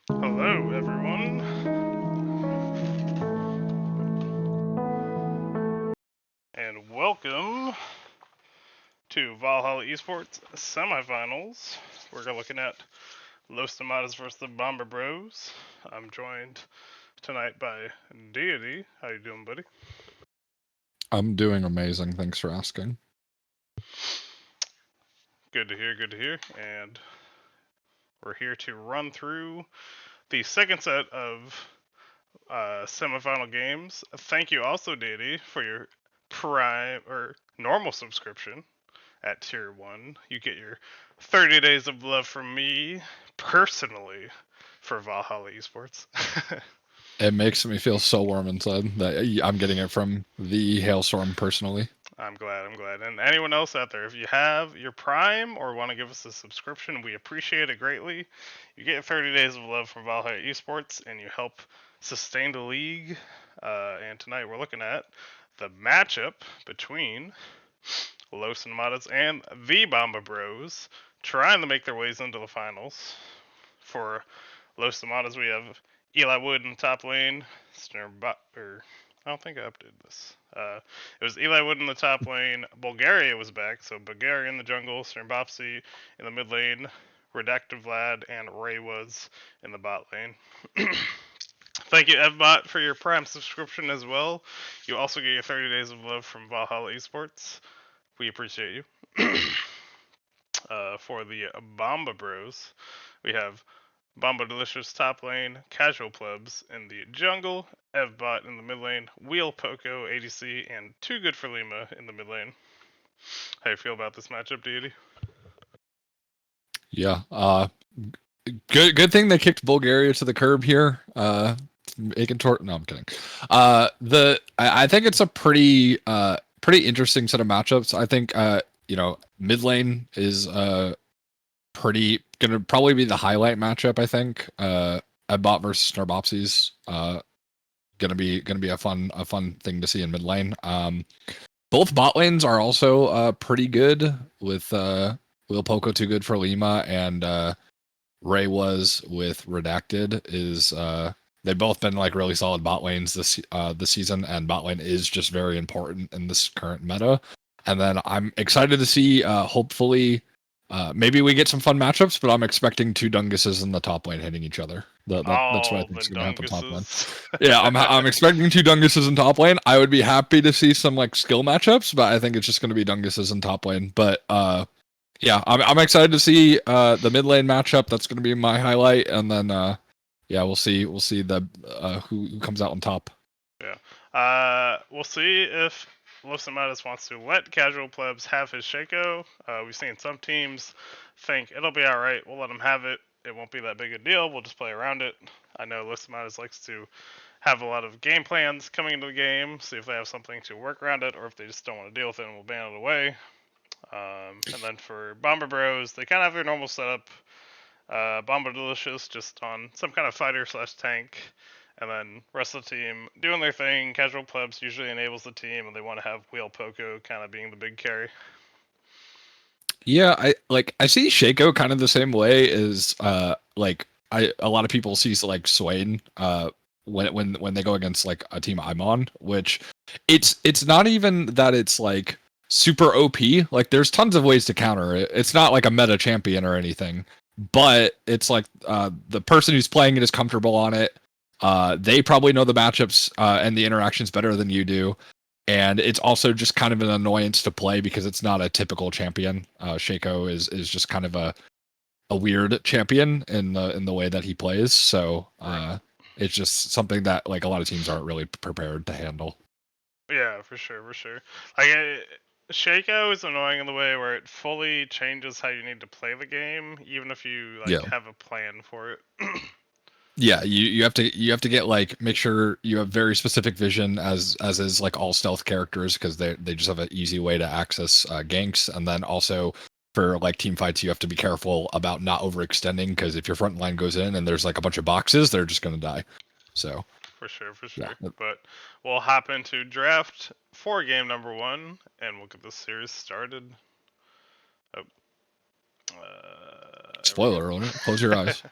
Hello, everyone, and welcome to Valhalla Esports semifinals. We're looking at Los Nomadas versus the Bomba Bros. I'm joined tonight by Deity. How you doing, buddy? I'm doing amazing. Thanks for asking. Good to hear. Good to hear. And we're here to run through the second set of semifinal games. Thank you also, Deity, for your prime or normal subscription at tier 1. You get your 30 days of love from me personally for Valhalla Esports. It makes me feel so warm inside that I'm getting it from the hailstorm personally. I'm glad. I'm glad. And anyone else out there, if you have your Prime or want to give us a subscription, we appreciate it greatly. You get 30 days of love from Valhalla Esports, and you help sustain the league. And tonight we're looking at the matchup between Los Nomadas and the Bomba Bros, trying to make their ways into the finals. For Los Nomadas, we have Eli Wood in the top lane. I don't think I updated this. It was Eli Wood in the top lane. Bulgaria was back, so Bulgaria in the jungle, Sternbopsy in the mid lane, Redactive Vlad, and Ray was in the bot lane. Thank you, Evbot, for your Prime subscription as well. You also get your 30 days of love from Valhalla Esports. We appreciate you. For the Bomba Bros, we have Bomba Delicious top lane, Casual Plebs in the jungle, Evbot in the mid lane, Wheel Poco ADC, and Too Good for Lima in the mid lane. How you feel about this matchup, Deity? Yeah. Good thing they kicked Bulgaria to the curb here. Making no, I'm kidding. I think it's a pretty interesting set of matchups. I think mid lane is pretty gonna probably be the highlight matchup. I think Bot versus Snarbopsies gonna be a fun thing to see in mid lane. Both bot lanes are also pretty good with Will Poco too good for Lima and Ray was with Redacted is they've both been like really solid bot lanes this season, and bot lane is just very important in this current meta. And then I'm excited to see hopefully maybe we get some fun matchups, but I'm expecting two Dunguses in the top lane hitting each other. That's what I Oh, think the is going to happen top lane. Dunguses. Yeah, I'm expecting two Dunguses in top lane. I would be happy to see some like skill matchups, but I think it's just going to be Dunguses in top lane. But yeah, I'm excited to see the mid lane matchup. That's going to be my highlight, and then yeah, we'll see the who comes out on top. Yeah. We'll see if Los Amadas wants to let Casual Plebs have his Shaco. We've seen some teams think it'll be alright, we'll let him have it. It won't be that big a deal, we'll just play around it. I know Los Amadas likes to have a lot of game plans coming into the game, see if they have something to work around it, or if they just don't want to deal with it and we'll ban it away. And then for Bomber Bros, they kind of have their normal setup. Bomba Delicious just on some kind of fighter slash tank, and then rest of the team doing their thing. Casual Plebs usually enables the team, and they want to have Wheel Poco kind of being the big carry. Yeah, I see Shaco kind of the same way as like a lot of people see like Swain when they go against like a team I'm on, which it's not even that it's like super OP. Like there's tons of ways to counter it. It's not like a meta champion or anything, but it's like the person who's playing it is comfortable on it. They probably know the matchups and the interactions better than you do. And it's also just kind of an annoyance to play because it's not a typical champion. Shaco is just kind of a weird champion in the way that he plays. So it's just something that like a lot of teams aren't really prepared to handle. Yeah, for sure, for sure. Like Shaco is annoying in the way where it fully changes how you need to play the game, even if you like Yeah. have a plan for it. Yeah, you have to get like make sure you have very specific vision as is like all stealth characters because they just have an easy way to access ganks, and then also for like team fights you have to be careful about not overextending because if your front line goes in and there's like a bunch of boxes they're just gonna die. So For sure, for yeah, sure. But we'll hop into draft for game number 1, and we'll get this series started. Oh, there we go. spoiler alert. Close your eyes.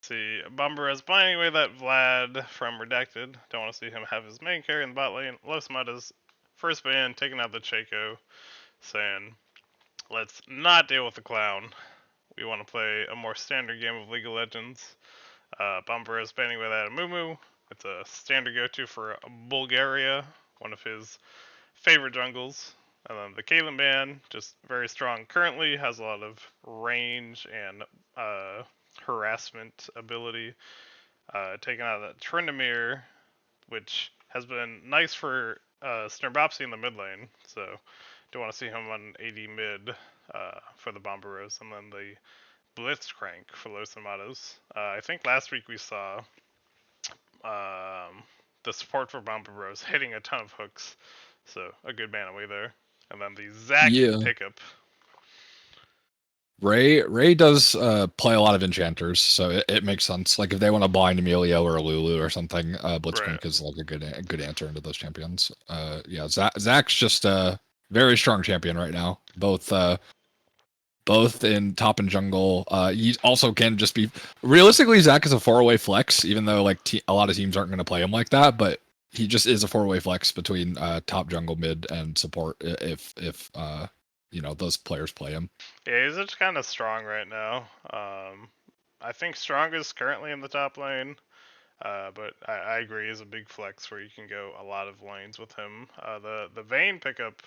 See, Bomber is buying away that Vlad from Redacted. Don't want to see him have his main carry in the bot lane. Los Matas, first ban, taking out the Chaco, saying, let's not deal with the clown. We want to play a more standard game of League of Legends. Bomber is banning away that Amumu. It's a standard go-to for Bulgaria, one of his favorite jungles. And then the Caitlyn ban, just very strong currently, has a lot of range and harassment ability. Taking out that Tryndamere, which has been nice for Snurbopsy in the mid lane. So don't want to see him on AD mid for the Bomberos. And then the Blitzcrank for Los Nomadas. I think last week we saw the support for Bomberos hitting a ton of hooks. So a good ban away there. And then the Zac Yeah. pickup. Ray does play a lot of enchanters, so it makes sense. Like if they want to blind Emilio or Lulu or something, Blitzcrank Right. is like a good answer into those champions. Yeah, Zac's just a very strong champion right now. Both in top and jungle. He also can just be realistically Zac is a 4-way flex, even though like a lot of teams aren't going to play him like that, but he just is a 4-way flex between top, jungle, mid, and support if those players play him. Yeah, he's just kind of strong right now. I think strong is currently in the top lane. But I agree, he's a big flex where you can go a lot of lanes with him. The Vayne pickup,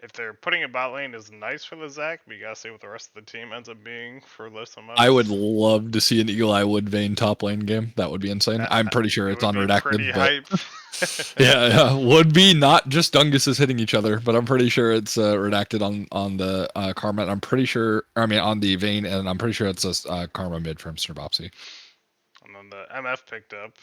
if they're putting a bot lane, is nice for the Zac, but you gotta see what the rest of the team ends up being for Los I would Amadas. love to see an Eli Wood Vayne top lane game. That would be insane. I'm pretty sure It it's would on be pretty redacted, but hype. yeah, would be not just Dunguses hitting each other, but I'm pretty sure it's redacted on the Karma. And I'm pretty sure, I mean, on the Vayne, and I'm pretty sure it's a Karma mid from Snurbopsy. And then the MF picked up,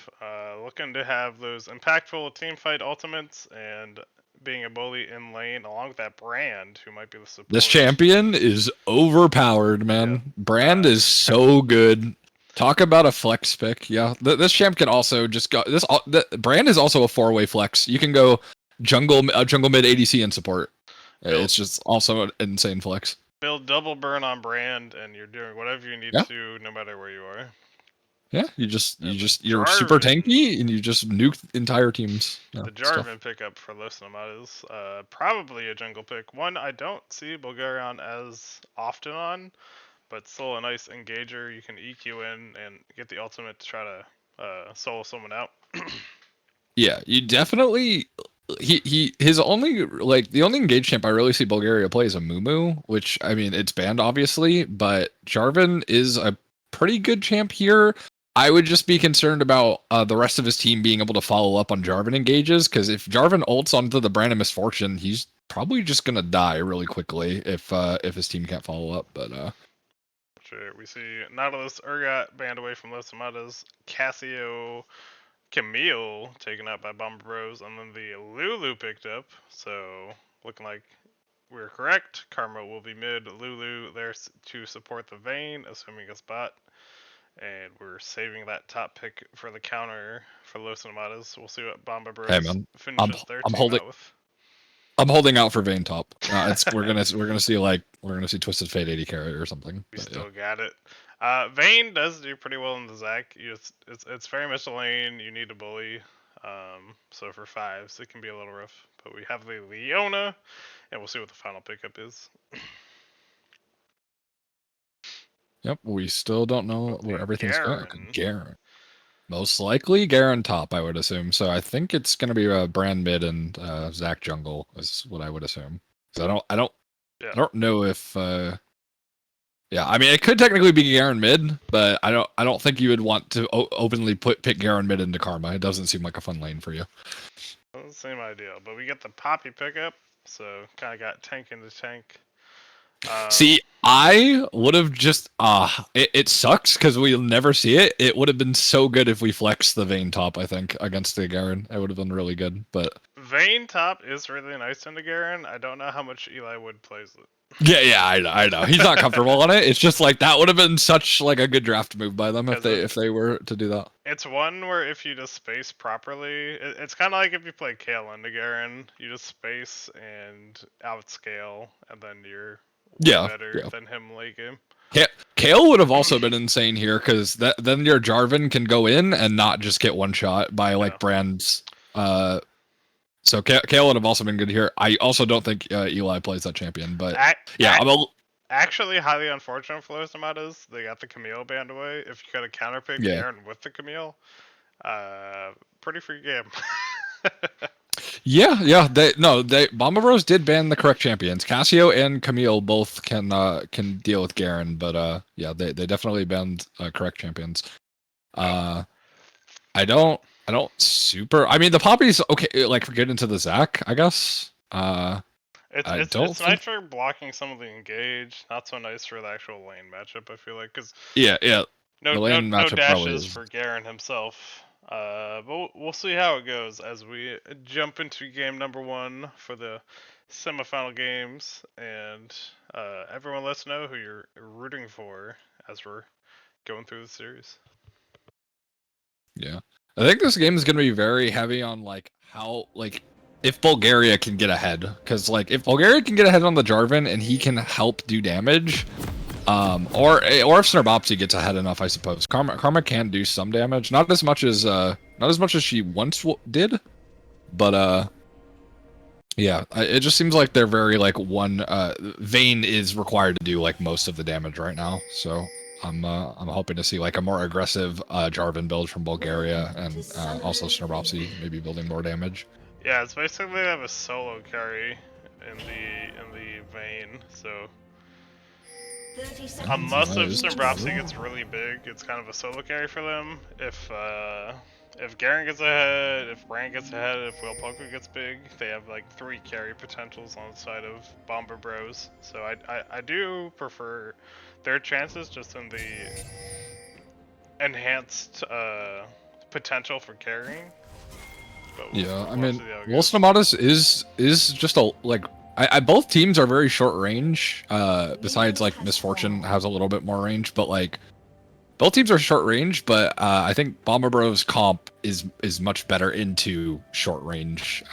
looking to have those impactful team fight ultimates and being a bully in lane along with that Brand, who might be the This support. champion is overpowered, Yeah. man. Brand is so good. Talk about a flex pick. Yeah, this champ can also just go. Brand is also a 4-way flex. You can go jungle mid ADC and support. Build It's just also an insane flex. build double burn on Brand, and you're doing whatever you need Yeah, to, no matter where you are. yeah. And the You're super Jarvan, tanky and you just nuke entire teams. Yeah, the stuff. Jarvan pickup for Los Nomadas, probably a jungle pick. One I don't see Bulgarian as often on, but still a nice engager. You can EQ in and get the ultimate to try to solo someone out. Yeah, you definitely his only like the only engaged champ I really see Bulgaria play is a Mumu, which I mean it's banned obviously, but Jarvan is a pretty good champ here. I would just be concerned about the rest of his team being able to follow up on Jarvan engages, because if Jarvan ults onto the Brand of Misfortune, he's probably just gonna die really quickly if his team can't follow up. But Sure, we see Nautilus Urgot banned away from Los Amadas, Cassio Camille taken out by Bomber Bros, and then the Lulu picked up. So looking like we're correct. Karma will be mid. Lulu there to support the Vayne, assuming it's bot. And we're saving that top pick for the counter for Los Nomadas. We'll see what Bomba hey Bros man, I'm finishes their I'm team holding out with. I'm holding out for Vayne top. It's we're gonna see Twisted Fate 80 carry or something. We But yeah. still got it. Vayne does do pretty well in the Zac. It's very much a lane. You need a bully. So for fives, it can be a little rough. But we have the Leona, and we'll see what the final pickup is. Yep, we still don't know With where the everything's going. Garen. Garen. Most likely Garen top, I would assume. So I think it's gonna be a Brand mid and Zac jungle is what I would assume. So Yeah. I don't know if yeah, I mean it could technically be Garen mid, but I don't think you would want to openly pick Garen mid into Karma. It doesn't seem like a fun lane for you. Same idea. But we get the Poppy pickup, so kind of got tank in the tank. See, I would have just it sucks because we'll never see it. It would have been so good if we flexed the Vayne top, I think, against the Garen. It would have been really good. But Vayne top is really nice into Garen. I don't know how much Eli Wood plays it. yeah, I know. He's not comfortable on it. It's just like that would have been such like a good draft move by them if they were to do that. It's one where if you just space properly, it's kind of like if you play Kale into Garen, you just space and outscale, and then you're way Yeah, better yeah. than him late game. Kale would have also been insane here because then your Jarvan can go in and not just get one shot by like Brand's. So Kale would have also been good here. I also don't think Eli plays that champion, but Actually, highly unfortunate for those Nomadas. They got the Camille banned away. If you got a counterpick Garen with the Camille, pretty free game. Yeah. Bomba Bros did ban the correct champions. Cassio and Camille both can deal with Garen, but yeah, they definitely banned correct champions. I don't super. I mean, the Poppy's okay. Like, for getting into the Zac, I guess. It's nice for blocking some of the engage. Not so nice for the actual lane matchup. I feel like because no dashes for Garen himself. But we'll see how it goes as we jump into game number 1 for the semifinal games, and everyone let us know who you're rooting for as we're going through the series. Yeah, I think this game is going to be very heavy on like how if Bulgaria can get ahead, because like if Bulgaria can get ahead on the Jarvan and he can help do damage, or if Snarbopsy gets ahead enough, I suppose Karma can do some damage, not as much as she once did, but yeah, it just seems like they're very like one. Vayne is required to do like most of the damage right now, so I'm hoping to see like a more aggressive Jarvan build from Bulgaria, and also Snarbopsy maybe building more damage. Yeah, it's basically they have a solo carry in the Vayne, so unless if Snarbopsy gets really big, it's kind of a solo carry for them. If Garen gets ahead, if Brand gets ahead, if Will Poker gets big, they have like 3 carry potentials on the side of Bomba Bros. So I do prefer their chances just in the enhanced potential for carrying. Yeah, I mean, Nomadas is just a like. Both teams are very short range. Besides, like Misfortune has a little bit more range, but like both teams are short range. But I think Bomber Bros comp is much better into short range,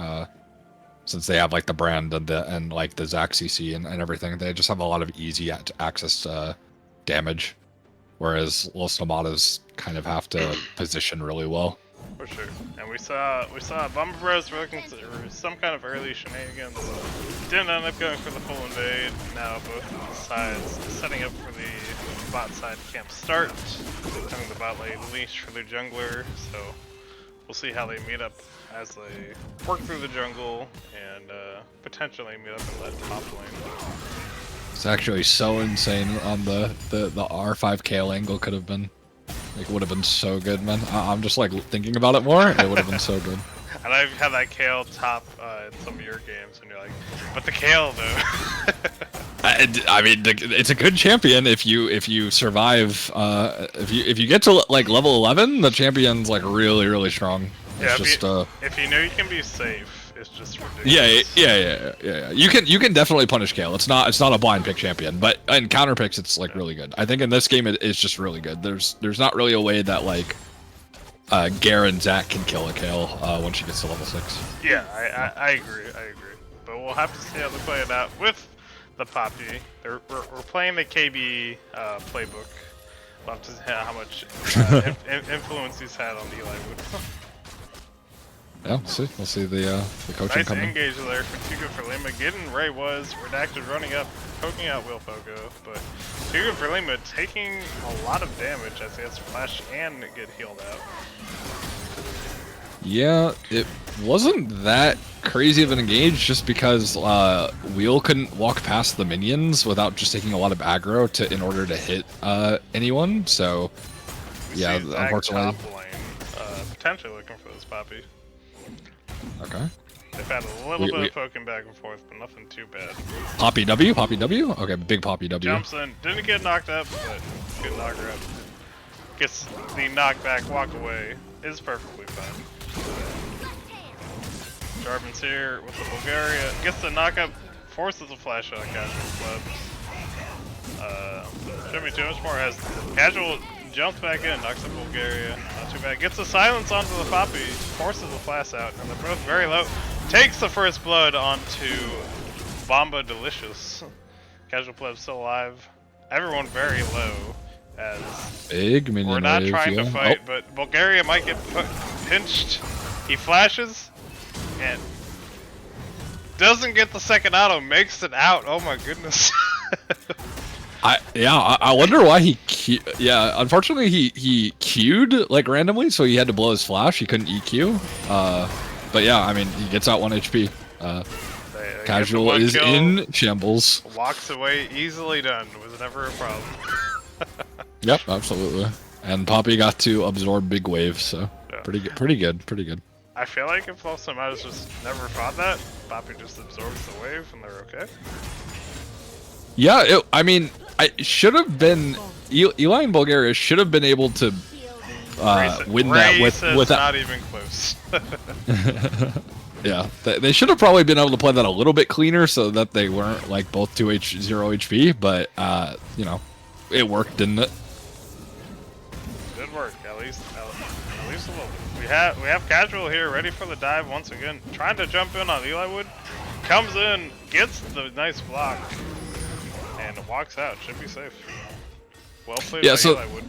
since they have like the Brand and like the Zac CC and everything. They just have a lot of easy access damage, whereas Los Nomadas kind of have to position really well. For sure. And we saw Bomba Bros were looking for some kind of early shenanigans. Didn't end up going for the full invade. Now both sides setting up for the bot side camp start. Having the bot lane leash for their jungler. So we'll see how they meet up as they work through the jungle and potentially meet up in that top lane. It's actually so insane on the R5 Kale angle could have been. Like, would have been so good, man. I'm just like thinking about it more. It would have been so good. And I've had that Kale top in some of your games, and you're like, but the Kale though. I mean, it's a good champion if you survive. If you get to like level 11, the champion's like really strong. Yeah, it's if you know you can be safe. It's just ridiculous. Yeah. You can definitely punish Kale. It's not a blind pick champion, but in counter picks, it's like really good. I think in this game it's just really good. There's not really a way that like Garen Zac can kill a Kale when she gets to level 6. Yeah, I agree. But we'll have to see how they play it out with the Poppy. We're playing the KB playbook. We'll have to see how much influence he's had on Eli Wood. Yeah, we'll see the coaching nice coming. Nice engage there for Too Good for Lima. Getting Ray was redacted running up, poking out Will Pogo, but Too Good for Lima taking a lot of damage as he has to flash and get healed out. Yeah, it wasn't that crazy of an engage just because Wheel couldn't walk past the minions without just taking a lot of aggro in order to hit anyone. So yeah, unfortunately. Top lane, potentially looking for this Poppy. Okay. They've had a little bit of poking back and forth, but nothing too bad. Poppy W? Okay, big Poppy W. Jumps in, didn't get knocked up, but good knock her up. Gets the knockback, walk away, is perfectly fine. Jarvan's here with the Bulgaria, gets the knock up, forces a flash out of Casual Club. Shouldn't be too much more, has Casual jumps back in, knocks up Bulgaria, not too bad. Gets the silence onto the Poppy, forces the flash out, and they're both very low. Takes the first blood onto Bomba Delicious. Casual Pleb still alive. everyone very low. As Big minion we're not wave, trying to yeah. fight, but Bulgaria might get pinched. He flashes and doesn't get the second auto, makes it out. Oh my goodness. I wonder why he unfortunately he queued like randomly, so he had to blow his flash. He couldn't EQ. But yeah, I mean he gets out 1 HP. Casual is kill, in shambles. Walks away, easily done. Was never a problem. Yep, absolutely. And Poppy got to absorb big waves, so yeah. pretty good. I feel like if most Nomadas just never fought that, Poppy just absorbs the wave and they're okay. Yeah, I mean, I should have been Eli and Bulgaria should have been able to win that with not even close. Yeah, they should have probably been able to play that a little bit cleaner so that they weren't like both 0 HP, but you know, it worked, didn't it? Good work, at least a little bit. We have Casual here, ready for the dive once again, trying to jump in on Eli Wood, comes in, gets the nice block, and walks out. Should be safe. Well played by Eli Wood.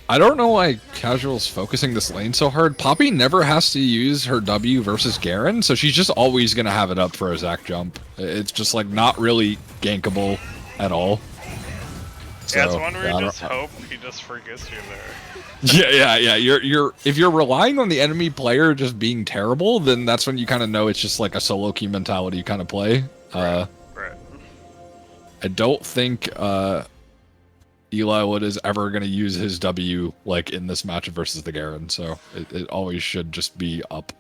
I don't know why Casual's focusing this lane so hard. Poppy never has to use her W versus Garen, so she's just always gonna have it up for a Zac jump. It's just like not really gankable at all. Yeah, it's one where you just hope he just forgets you there. Yeah. You're if you're relying on the enemy player just being terrible, then that's when you kind of know it's just like a solo queue mentality kind of play. Right. I don't think Eli Wood is ever going to use his W like in this match versus the Garen, so it always should just be up.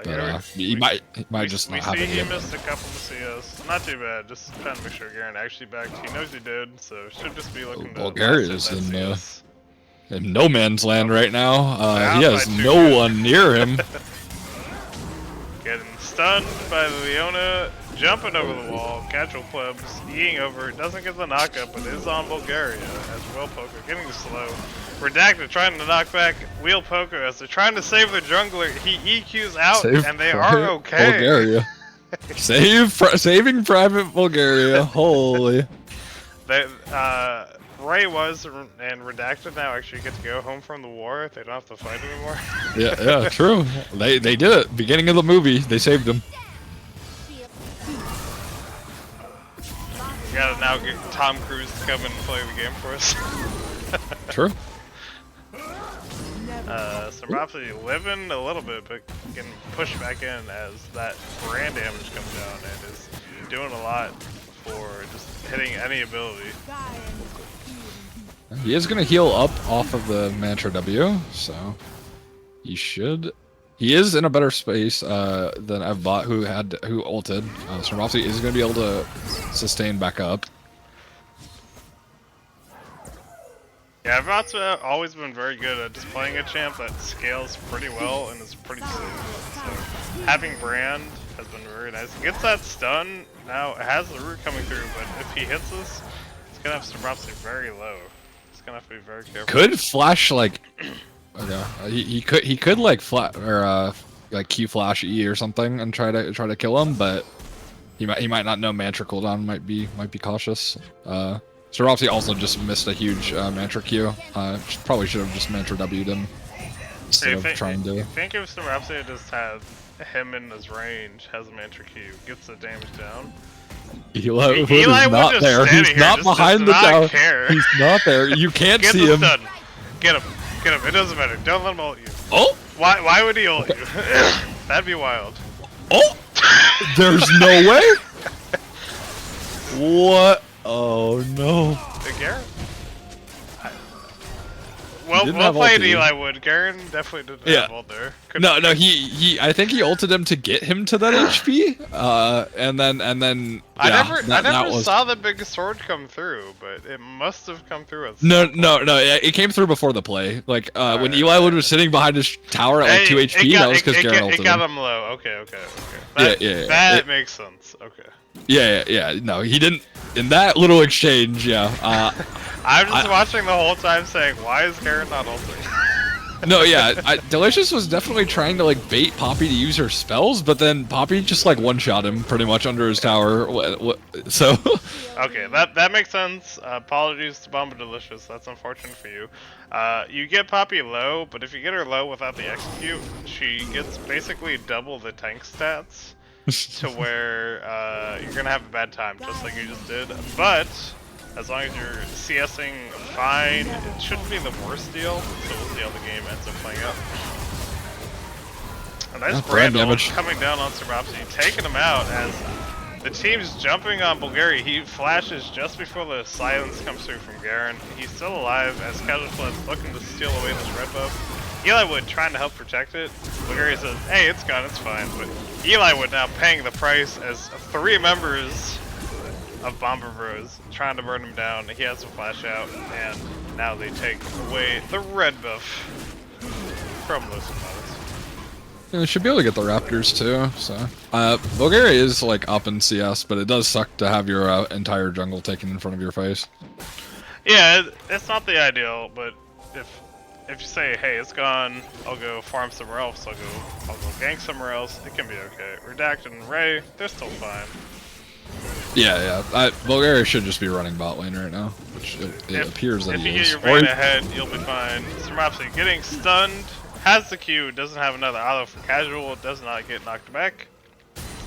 But, he might just not have it. He missed a couple of CS. Not too bad. Just trying to make sure Garen actually backed. He knows he did, so should just be looking to. Bulgaria is in no man's land right now. He has no one near him. Getting stunned by Leona, jumping over the wall, Casual plebs, eating over, doesn't get the knockup, but is on Bulgaria as Wheel Poker getting slow. Redacted trying to knock back Wheel Poker as they're trying to save the jungler. He EQs out and they are okay. Bulgaria. Saving Private Bulgaria. Holy. Ray was and Redacted now actually get to go home from the war. They don't have to fight anymore. Yeah, true. They did it. Beginning of the movie, they saved him. We gotta now get Tom Cruise to come and play the game for us. True. Probably living a little bit, but getting pushed back in as that brand damage comes down and is doing a lot for just hitting any ability. He is going to heal up off of the Mantra W, so he should. He is in a better space than Evbot, who ulted. So Ralphie is going to be able to sustain back up. Yeah, Evbot's always been very good at just playing a champ that scales pretty well and is pretty safe. So having Brand has been very nice. He gets that stun. Now it has the root coming through, but if he hits us, it's going to have Strabopsy very low. Gonna have to be very careful. Could flash like, okay, he could like flat or like Q flash E or something and try to kill him, but he might not know Mantra cooldown. Might be cautious. Swarovski also just missed a huge Mantra Q. Probably should have just Mantra W'd him instead of trying to. I think if Swarovski just had him in his range, has a Mantra Q, gets the damage down. Eli is not there. He's not behind the tower. He's not there. You can't see him. Stun. Get him. Get him. It doesn't matter. Don't let him ult you. Oh! Why would he ult you? That'd be wild. Oh! There's no way? What? Oh no. The Garen? Well played, Eli Wood. Garen definitely didn't have ult there. No, I think he ulted him to get him to that HP. And then. I never saw the big sword come through, but it must have come through at No. It came through before the play. Like when Eli Wood was sitting behind his tower at like 2 HP, that was because Garen ulted him. It got him low. Okay. That makes sense. Okay. Yeah. No, he didn't. In that little exchange, I'm just watching the whole time saying, why is Garen not ulting? No, yeah, Delicious was definitely trying to like bait Poppy to use her spells, but then Poppy just like one-shot him pretty much under his tower. So Okay, that makes sense. Apologies to Bomba Delicious. That's unfortunate for you. You get Poppy low, but if you get her low without the execute, she gets basically double the tank stats to where you're gonna have a bad time, just like you just did. But as long as you're CSing fine, it shouldn't be the worst deal. So we'll see how the game ends up playing out. A nice Brandle coming down on Serbopsy, taking him out as the team's jumping on Bulgaria. He flashes just before the silence comes through from Garen. He's still alive as Casual Flood's looking to steal away this red buff. Eli Wood trying to help protect it. Bulgaria says, hey, it's gone, it's fine. But Eli Wood now paying the price as 3 members of Bomber Bros trying to burn him down. He has a flash out, and now they take away the red buff from those Nomadas. we should be able to get the Raptors too. So Bulgaria is like up in CS, but it does suck to have your entire jungle taken in front of your face. Yeah, it's not the ideal, but if you say, hey, it's gone, I'll go farm somewhere else, I'll go gank somewhere else, it can be okay. Redacted and Ray, they're still fine. Yeah. Bulgaria should just be running bot lane right now, which it appears that if he you is. get your Vayne ahead, you'll be fine. Srmopsy getting stunned, has the Q, doesn't have another auto for casual, does not get knocked back,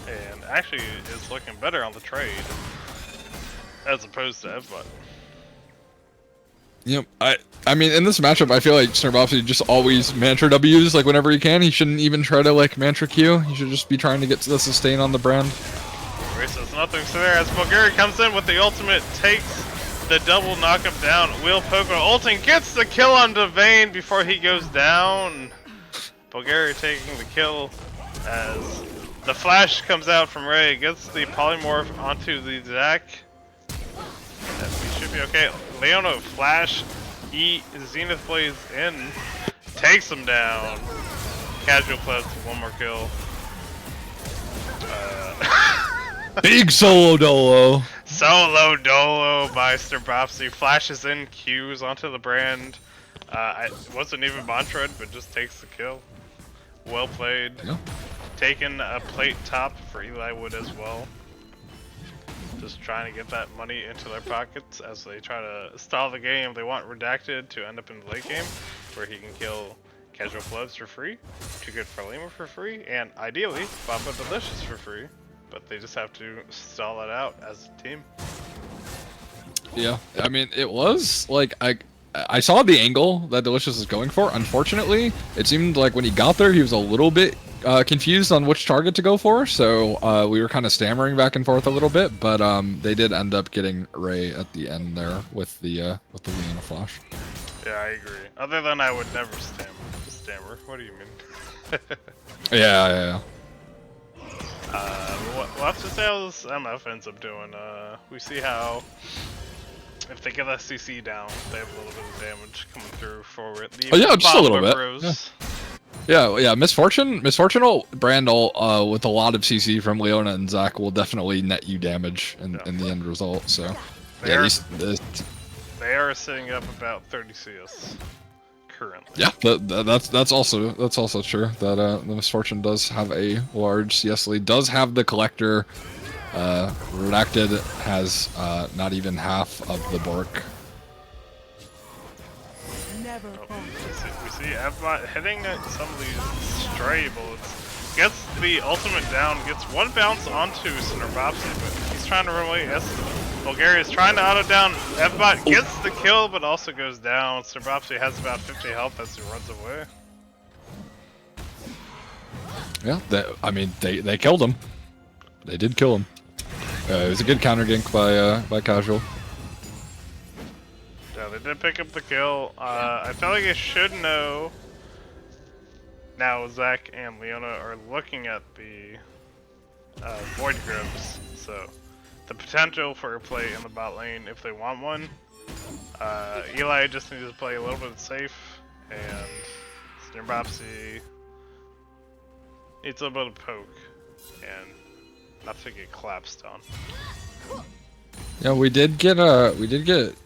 and actually is looking better on the trade as opposed to Evbot. Yep. I mean, in this matchup, I feel like Srmopsy just always mantra W's like whenever he can. He shouldn't even try to like mantra Q. He should just be trying to get to the sustain on the brand. Ray says nothing, so there as Bulgaria comes in with the ultimate, takes the double knock him down. Will Poco ulting, gets the kill on Vayne before he goes down. Bulgaria taking the kill as the flash comes out from Ray, gets the polymorph onto the Zac. We should be okay. Leona flash, Zenith Blaze in, takes him down. Casual plus one more kill. Big solo dolo. Solo dolo by Srmopsy, flashes in, Qs onto the brand. It wasn't even Bontrud, but just takes the kill. Well played. Yeah. Taking a plate top for Eli Wood as well. Just trying to get that money into their pockets as they try to stall the game. They want Redacted to end up in the late game where he can kill Casual Floods for free, Too Good for Lima for free, and ideally Bomba Delicious for free. But they just have to stall that out as a team. Yeah, I mean, it was like I saw the angle that Delicious is going for. Unfortunately, it seemed like when he got there, he was a little bit confused on which target to go for. So we were kind of stammering back and forth a little bit, but they did end up getting Ray at the end there with the Leona flash. Yeah, I agree. Other than I would never stammer. What do you mean? Yeah. We'll have to see how this MF ends up doing. We see how, if they get that CC down, they have a little bit of damage coming through forward. Just a little bit. Yeah. Misfortune will Brandle with a lot of CC from Leona and Zac will definitely net you damage in the end result. So they are sitting up about 30 CS currently. Yeah, that's also true. That the Misfortune does have a large CS lead. Does have the Collector. Redacted has not even half of the Bork. We see Evbot hitting some of these stray bullets. Gets the ultimate down, gets one bounce onto Srmopsy, but he's trying to run away. Bulgaria is trying to auto down. Evbot gets the kill, but also goes down. Srmopsy has about 50 health as he runs away. Yeah, they killed him. They did kill him. It was a good counter gank by Casual. Yeah, they did pick up the kill. I feel like I should know. Now Zac and Leona are looking at the Void Grips, so the potential for a play in the bot lane if they want one. Eli just needs to play a little bit safe, and Srmopsy needs a little bit of poke, and not to get collapsed on. Yeah, we did get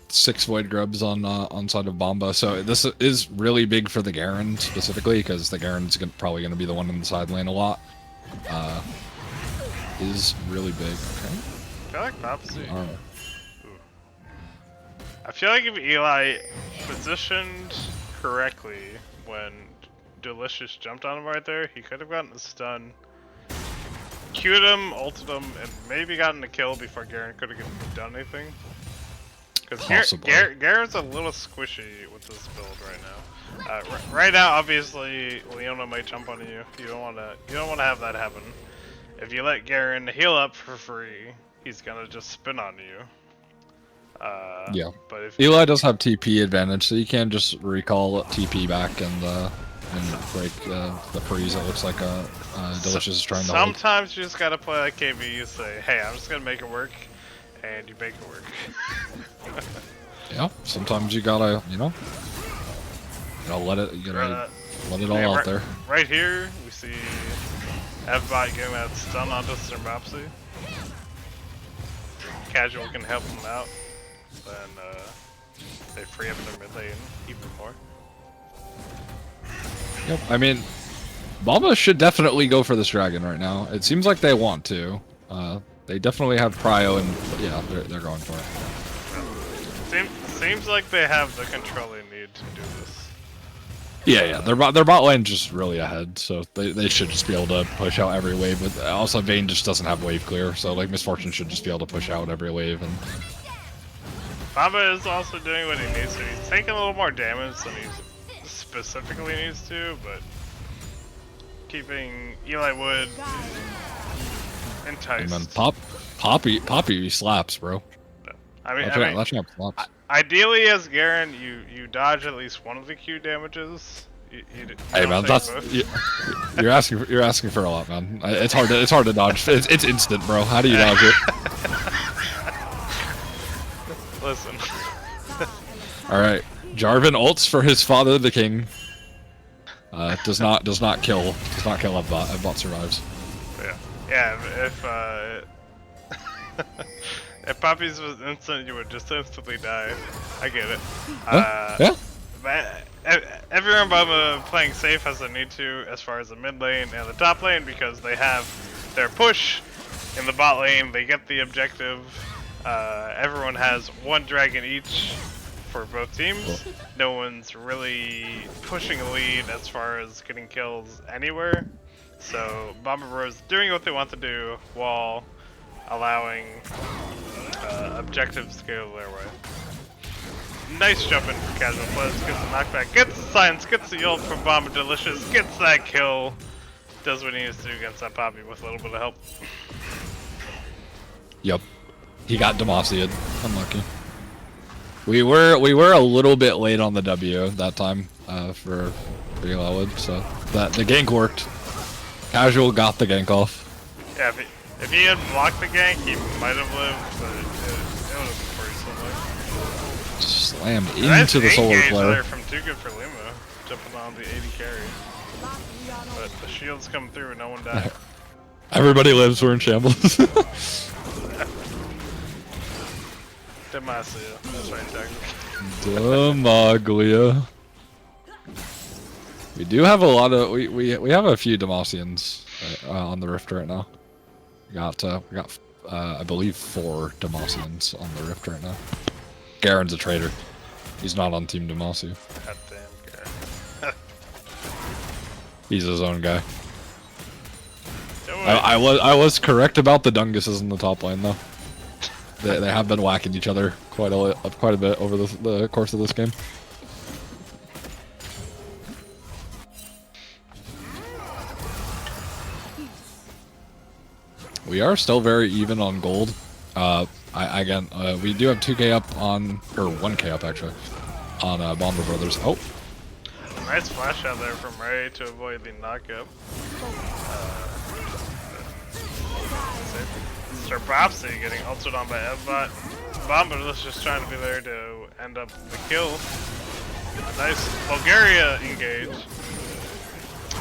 6 Void Grubs on side of Bomba, so this is really big for the Garen specifically because the Garen's probably gonna be the one in the side lane a lot. Is really big. Okay. I feel like Popsy. All right. I feel like if Eli positioned correctly when Delicious jumped on him right there, he could have gotten the stun, Q'd him, ulted him, and maybe gotten a kill before Garen could have done anything. Because Garen's a little squishy with this build right now. Right now, obviously, Leona might jump on you. You don't want to have that happen. If you let Garen heal up for free, he's gonna just spin on you. Yeah, but if Eli does have TP advantage, so you can just recall TP back and break the freeze. It looks like Delicious is trying to. Sometimes you just gotta play like KB. You say, "Hey, I'm just gonna make it work," and you make it work. Yeah, sometimes you gotta, let it all out there. Right here, we see Evbot getting that stun onto Sir Mopsy. Casual can help him out. Then they free up their mid lane even more. Yep, I mean, Bomba should definitely go for this dragon right now. It seems like they want to. They definitely have prio, and yeah, they're going for it. Seems like they have the control they need to do this. Yeah, their bot lane just really ahead, so they should just be able to push out every wave. But also, Vayne just doesn't have wave clear, so like Misfortune should just be able to push out every wave. And Bomba is also doing what he needs to. He's taking a little more damage than he specifically needs to, but keeping Eli Wood enticed. Man, Poppy slaps, bro. I mean, that champ slaps. Ideally, as Garen, you dodge at least one of the Q damages. Hey man, you're asking for a lot, man. It's hard to dodge. It's instant, bro. How do you dodge it? Listen. All right, Jarvan ults for his father, the king. Does not kill Evbot. Evbot survives. Yeah. If Poppy's was instant, you would just instantly die. I get it. Yeah. Everyone Bomba playing safe as they need to as far as the mid lane and the top lane because they have their push in the bot lane. They get the objective. Everyone has one dragon each for both teams. Cool. No one's really pushing a lead as far as getting kills anywhere. So Bomba Bros doing what they want to do while allowing objectives to go their way. Nice jump in for casual players, gets the knockback, gets the science, gets the ult from Bomba Delicious, gets that kill, does what he needs to do against that Poppy with a little bit of help. Yep. He got Demacia'd. Unlucky. We were a little bit late on the W that time for Reload, so the gank worked. Casual got the gank off. Yeah, if he had blocked the gank, he might have lived, but it would have been pretty similar. Slammed into the solar flare. There from Too Good for Lima, jumping on the 80 carry. But the shields come through and no one died. Everybody lives, we're in shambles. Demacia, that's right, technically. Demaglia. We do have a lot of we have a few Demacians on the Rift right now. We got I believe 4 Demacians on the Rift right now. Garen's a traitor. He's not on Team Demacia. God damn Garen. He's his own guy. I was correct about the Dunguses in the top lane though. They have been whacking each other quite a bit over the course of this game. We are still very even on gold. We do have 2k up on, or 1k up actually, on Bomba Brothers. Oh. Nice flash out there from Ray to avoid the knockup. Sir Propsy getting ulted on by Evbot. Bomba was just trying to be there to end up the kill. Nice Bulgaria engage.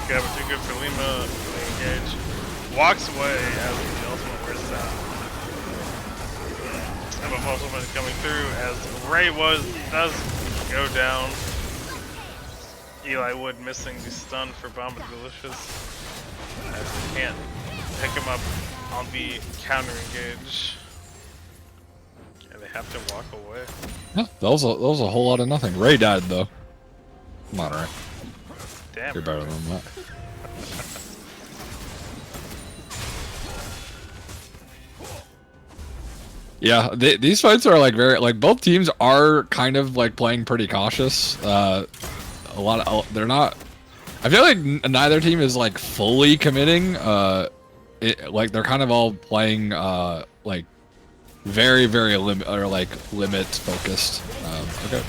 Okay, but Too Good for Lima engage. Walks away as the ultimate wears down. MFL summon coming through as Ray does go down. Eli Wood missing the stun for Bomba Delicious. As they can't pick him up on the counter engage. And they have to walk away. Yeah, that was a whole lot of nothing. Ray died though. Come on, Ray. Damn. You're better than that. Yeah, these fights are like both teams are kind of like playing pretty cautious. They're not. I feel like neither team is like fully committing. Like they're kind of all playing like very limit focused. Okay.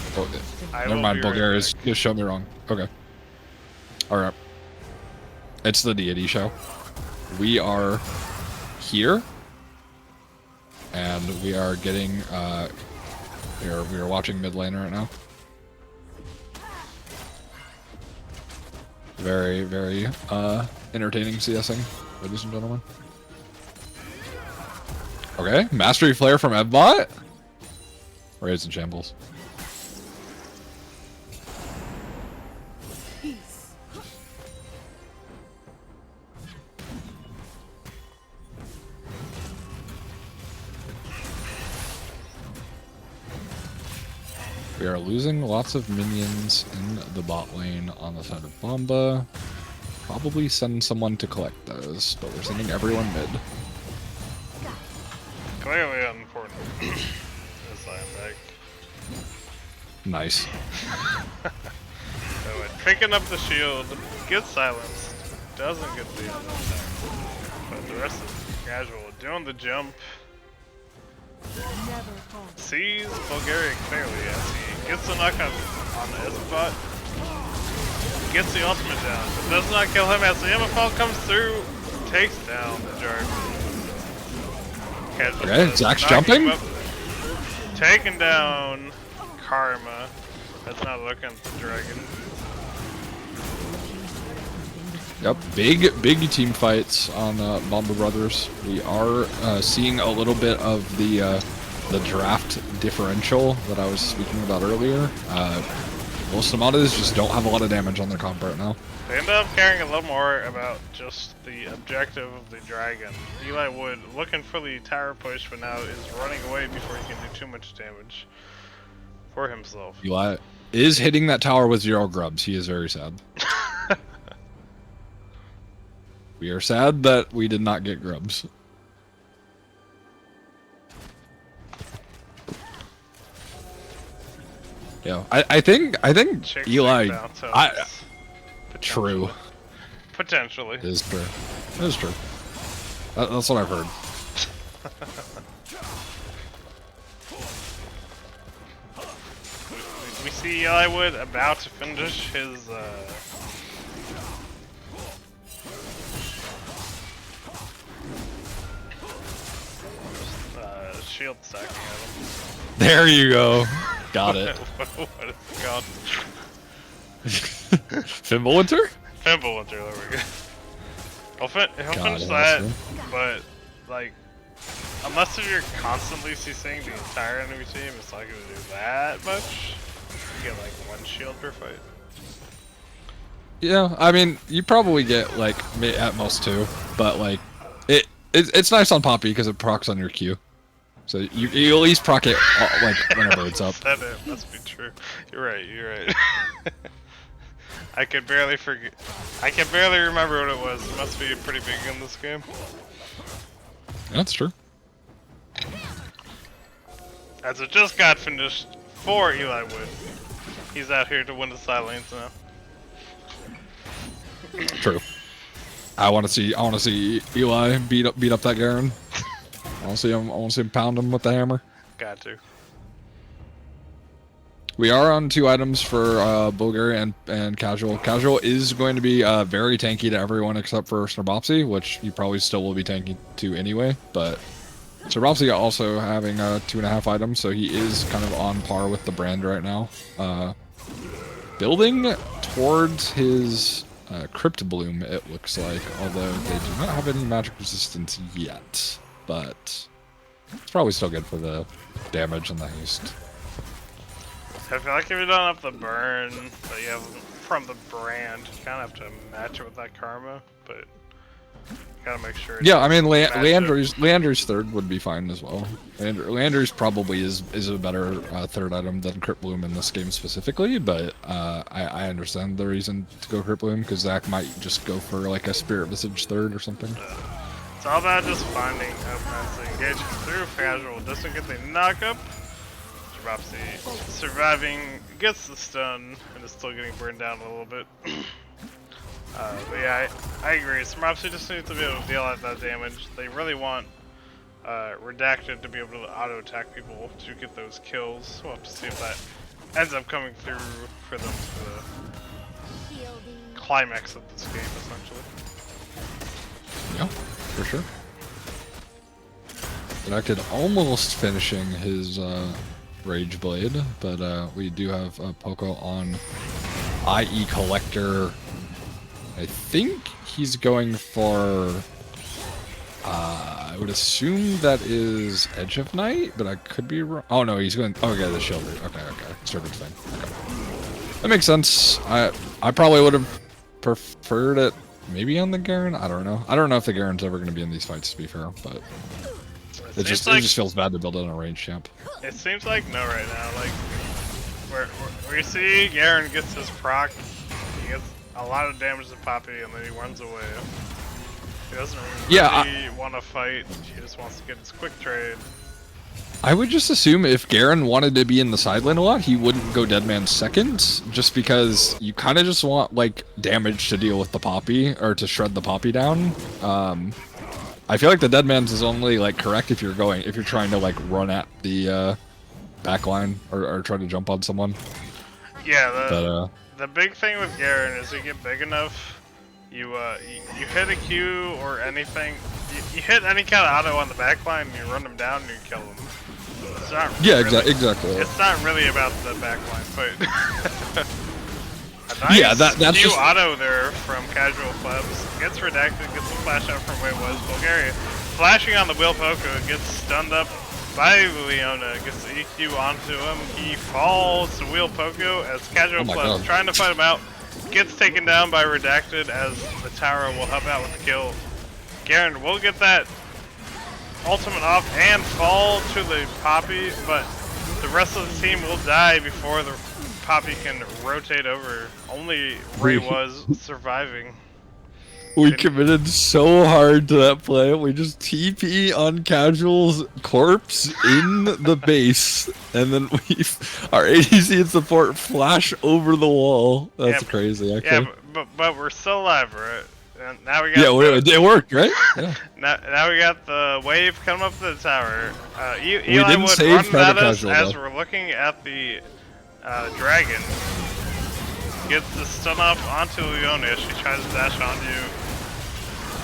Never mind. Bulgaria's just showed me wrong. Okay. All right. It's the deity show. We are here. And we are getting, we are watching mid lane right now. Very, very, entertaining CSing, ladies and gentlemen. Okay, Mastery Flare from Ebbot. Raised in shambles. We are losing lots of minions in the bot lane on the side of Bomba. Probably send someone to collect those, but we're sending everyone mid. Clearly unimportant. This I am back. Nice. So picking up the shield, gets silenced, doesn't get the other attack. But the rest is casual, doing the jump. Sees Bulgaria clearly as he gets the knockout on the S-bot. Gets the ultimate down, but does not kill him as the MFL comes through, takes down the Jark. Okay, Zach's jumping. Taking down Karma. That's not looking at the dragon. Yep, big team fights on Bomba Brothers. We are seeing a little bit of the draft differential that I was speaking about earlier. Most Nomadas just don't have a lot of damage on their comp right now. They end up caring a little more about just the objective of the dragon. Eli Wood, looking for the tower push, but now is running away before he can do too much damage for himself. Eli is hitting that tower with 0 grubs. He is very sad. We are sad that we did not get grubs. Yeah, I think Chicks Eli. potentially. True. Potentially. It is true. It is true. That's what I've heard. We see Eli Wood about to finish his shield stacking at him. There you go. Got it. What is it called? Fimbulwinter? Fimbulwinter, there we go. He'll finish it that, has to. but like, unless if you're constantly CCing the entire enemy team, it's not gonna do that much. You get like 1 shield per fight. Yeah, I mean, you probably get like at most 2, but like, it's nice on Poppy because it procs on your Q. So you at least proc it like whenever it's up. That must be true. You're right. You're right. I can barely forget. I can barely remember what it was. It must be pretty big in this game. That's true. As it just got finished for Eli Wood. He's out here to win the side lanes now. True. I want to see Eli beat up that Garen. I want to see him pound him with the hammer. Got to. We are on 2 items for Bulgaria and Casual. Casual is going to be very tanky to everyone except for Snarbopsy, which you probably still will be tanky to anyway. But Snarbopsy also having 2.5 items, so he is kind of on par with the brand right now. Building towards his Crypt Bloom, it looks like, although they do not have any magic resistance yet. But It's probably still good for the damage and the haste. I feel like if you don't have the burn that you have from the brand, you kind of have to match it with that karma, but you gotta make sure. Yeah, I mean, Leander's third would be fine as well. Leander's probably is a better third item than Crypt Bloom in this game specifically, but I understand the reason to go Crypt Bloom, because Zach might just go for like a Spirit Visage third or something. It's all about just finding opponents to engage through casual. Doesn't get the knockup. Dropsy surviving, gets the stun, and is still getting burned down a little bit. But yeah, I agree. Smropsy just needs to be able to deal out that damage. They really want Redacted to be able to auto-attack people to get those kills. We'll have to see if that ends up coming through for them for the climax of this game, essentially. Yeah, for sure. Redacted almost finishing his Rage Blade, but we do have Poco on IE Collector. I think he's going for, I would assume that is Edge of Night, but I could be wrong. Oh no, he's going, oh yeah, the Shield. Okay, Servant's Fang. Okay. That makes sense. I probably would have preferred it maybe on the Garen. I don't know. I don't know if the Garen's ever going to be in these fights, to be fair, but it just feels bad to build it on a range champ. It seems like no right now. Like where you see Garen gets his proc, he gets a lot of damage to Poppy, and then he runs away. He doesn't really want to fight. He just wants to get his quick trade. I would just assume if Garen wanted to be in the side lane a lot, he wouldn't go Deadman second, just because you kind of just want like damage to deal with the Poppy or to shred the Poppy down. I feel like the Deadman's is only like correct if you're trying to like run at the backline or try to jump on someone. Yeah, the big thing with Garen is you get big enough, you hit a Q or anything, you hit any kind of auto on the backline and you run them down and you kill them. It's not exactly. It's not really about the backline fight. That's Q just auto there from Casual Plebs. Gets Redacted, gets the flash out from where it was. Bulgaria flashing on the Wheel Poco, gets stunned up by Leona, gets the EQ onto him. He falls to Wheel Poco as Casual Plebs trying to fight him out. Gets taken down by Redacted as the tower will help out with the kill. Garen will get that ultimate off and fall to the Poppy, but the rest of the team will die before the Poppy can rotate over. Only Ray was surviving. We committed so hard to that play. We just TP on Casual's corpse in the base, and then our ADC and support flash over the wall. That's crazy, actually. Yeah, but we're still alive, right? And now we got it worked, right? Yeah. now we got the wave coming up to the tower. Eli didn't would save run at us Casual, as though. we're looking at the dragon. Gets the stun up onto Leona as she tries to dash on you.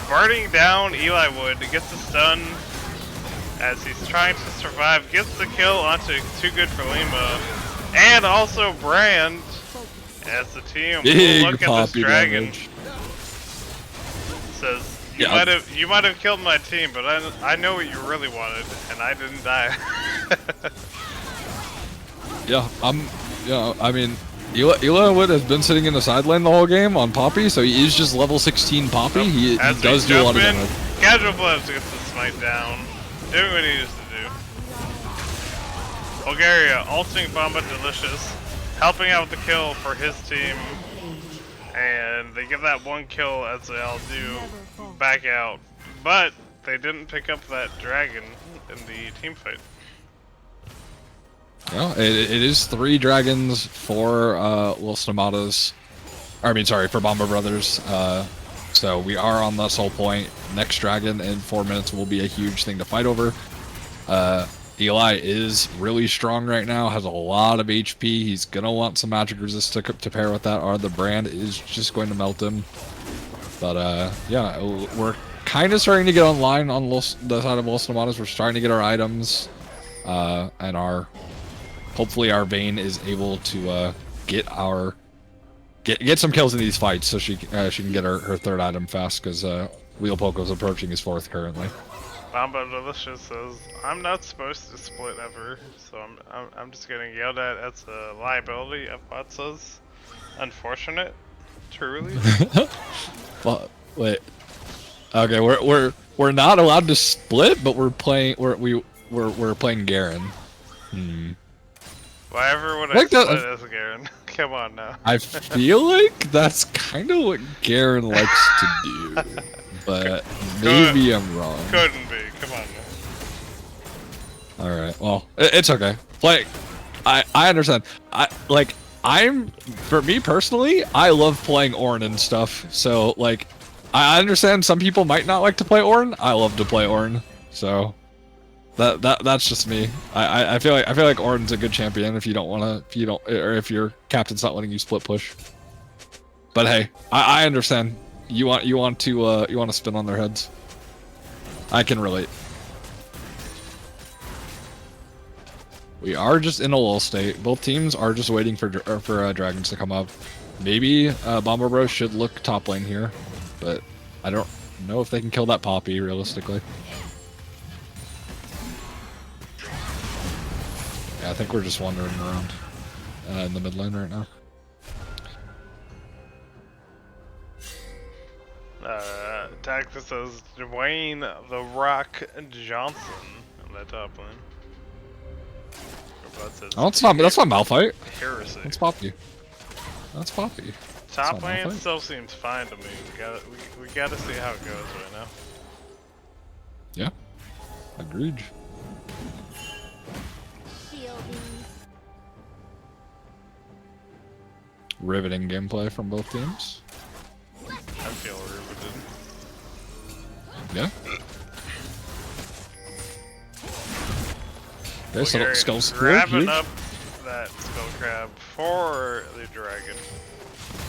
Burning down Eli Wood, gets the stun as he's trying to survive. Gets the kill onto Too Good for Lima. And also Brand as the team will look at this dragon. Damage. Says, you might have killed my team, but I know what you really wanted, and I didn't die. I mean, Eli Wood has been sitting in the side lane the whole game on Poppy, so he is just level 16 Poppy. He does do a lot of damage. Casual Plebs gets the smite down, doing what he needs to do. Bulgaria ulting Bomba Delicious, helping out with the kill for his team. And they get that one kill as they all do back out. But they didn't pick up that dragon in the team fight. Well, it is 3 dragons for Los Nomadas. For Bomba Brothers. So we are on this whole point. Next dragon in 4 minutes will be a huge thing to fight over. Eli is really strong right now, has a lot of HP. He's going to want some magic resist to pair with that, or the brand is just going to melt him. But we're kind of starting to get online on the side of Los Nomadas. We're starting to get our items, and hopefully our Vayne is able to get some kills in these fights, so she can get her third item fast, because Wheel Poco's approaching his 4th currently. Bomba Delicious says, I'm not supposed to split ever, so I'm just getting yelled at as a liability, Fbot says. Unfortunate. Truly. Well, wait. Okay, we're not allowed to split, but we're playing we're playing Garen. Why ever would I Like split that, as a Garen? Come on now. I feel like that's kind of what Garen likes to do, but maybe I'm wrong. Couldn't be. Come on now. All right, well, it's okay. Like, I understand. For me personally, I love playing Ornn and stuff. So like, I understand some people might not like to play Ornn. I love to play Ornn. So that's just me. I feel like Ornn's a good champion if you don't want to, or if your captain's not letting you split push. But hey, I understand. You want to spin on their heads. I can relate. We are just in a lull state. Both teams are just waiting for dragons to come up. Maybe Bomba Bros should look top lane here, but I don't know if they can kill that Poppy realistically. Yeah, I think we're just wandering around in the mid lane right now. Tactus says Dwayne the Rock Johnson in the top lane. Oh, that's not Malphite. Heresy. That's Poppy. That's Poppy. Top lane still seems fine to me. We gotta see how it goes right now. Yeah. Agreed. Riveting gameplay from both teams. I feel riveted. Yeah. There's some skulls. Grabbing up that skull crab for the dragon.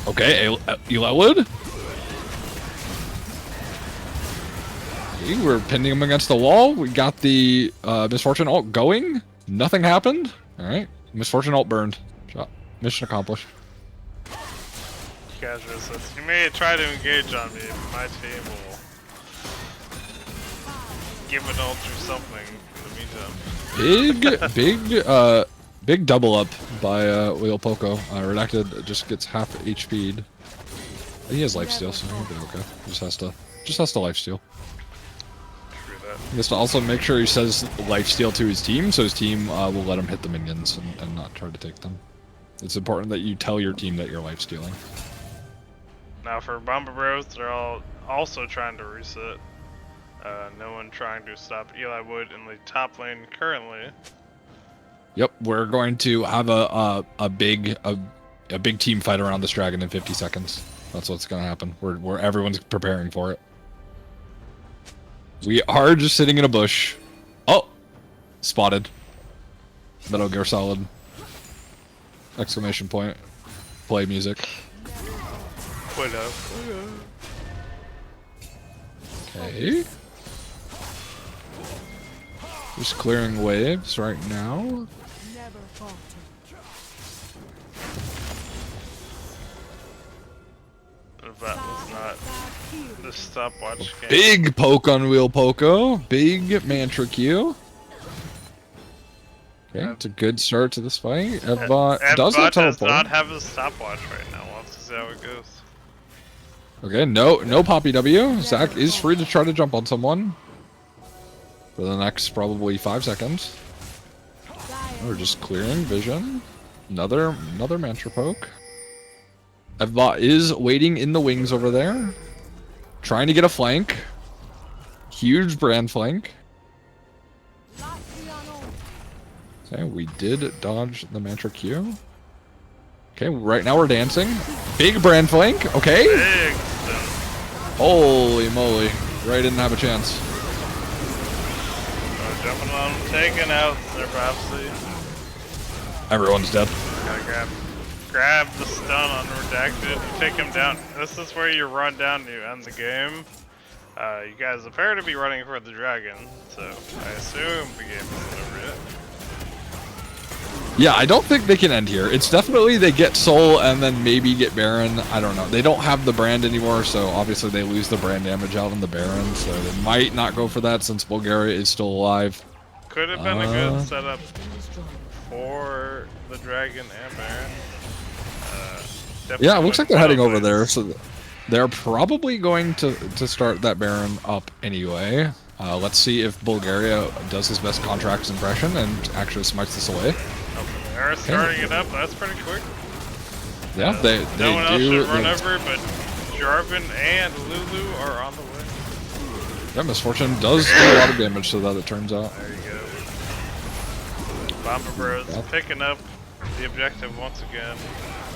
Okay, Elowood. Okay, we're pinning him against the wall. We got the Misfortune ult going. Nothing happened. Alright. Misfortune ult burned. Shot. Mission accomplished. Casual says, you may try to engage on me, but my team will give an ult or something in the meantime. Big double up by Wheel Poco. Redacted just gets half HP'd. He has lifesteal, so he'll be okay. Just has to lifesteal. He has to also make sure he says lifesteal to his team, so his team will let him hit the minions and not try to take them. It's important that you tell your team that you're lifestealing. Now for Bomba Bros, they're all also trying to reset. No one trying to stop Eli Wood in the top lane currently. Yep, we're going to have a big team fight around this dragon in 50 seconds. That's what's going to happen. Where everyone's preparing for it. We are just sitting in a bush. Oh, spotted. Metal Gear Solid. Exclamation point. Play music. What up? Okay. Just clearing waves right now. That was not the stopwatch game. Big poke on Wheel Poco. Big Mantra Q. Okay, it's a good start to this fight. Evbot does not have a stopwatch right now. We'll have to see how it goes. Okay, no Poppy W. Zach is free to try to jump on someone for the next probably 5 seconds. We're just clearing vision. Another Mantra poke. Evbot is waiting in the wings over there, trying to get a flank. Huge brand flank. Okay, we did dodge the Mantra Q. Okay, right now we're dancing. Big brand flank. Okay. Big. Holy moly! Ray didn't have a chance. Jumping on him, taking out their prophecy. Everyone's dead. Gotta grab the stun on Redacted. You take him down. This is where you run down to end the game. You guys appear to be running for the dragon, so I assume the game isn't over yet. Yeah, I don't think they can end here. It's definitely they get Soul and then maybe get Baron. I don't know. They don't have the brand anymore, so obviously they lose the brand damage out on the Baron, so they might not go for that since Bulgaria is still alive. Could have been a good setup for the Dragon and Baron. Yeah, it looks like they're heading over there, plays. so they're probably going to start that Baron up anyway. Let's see if Bulgaria does his best Contract's impression and actually smites this away. They're starting it up. That's pretty quick. Yeah, they no one else do. should run over, but Jarvan and Lulu are on the way. Yeah, Misfortune does do a lot of damage, so that it turns out. There you go. Bomba Bros picking up the objective once again.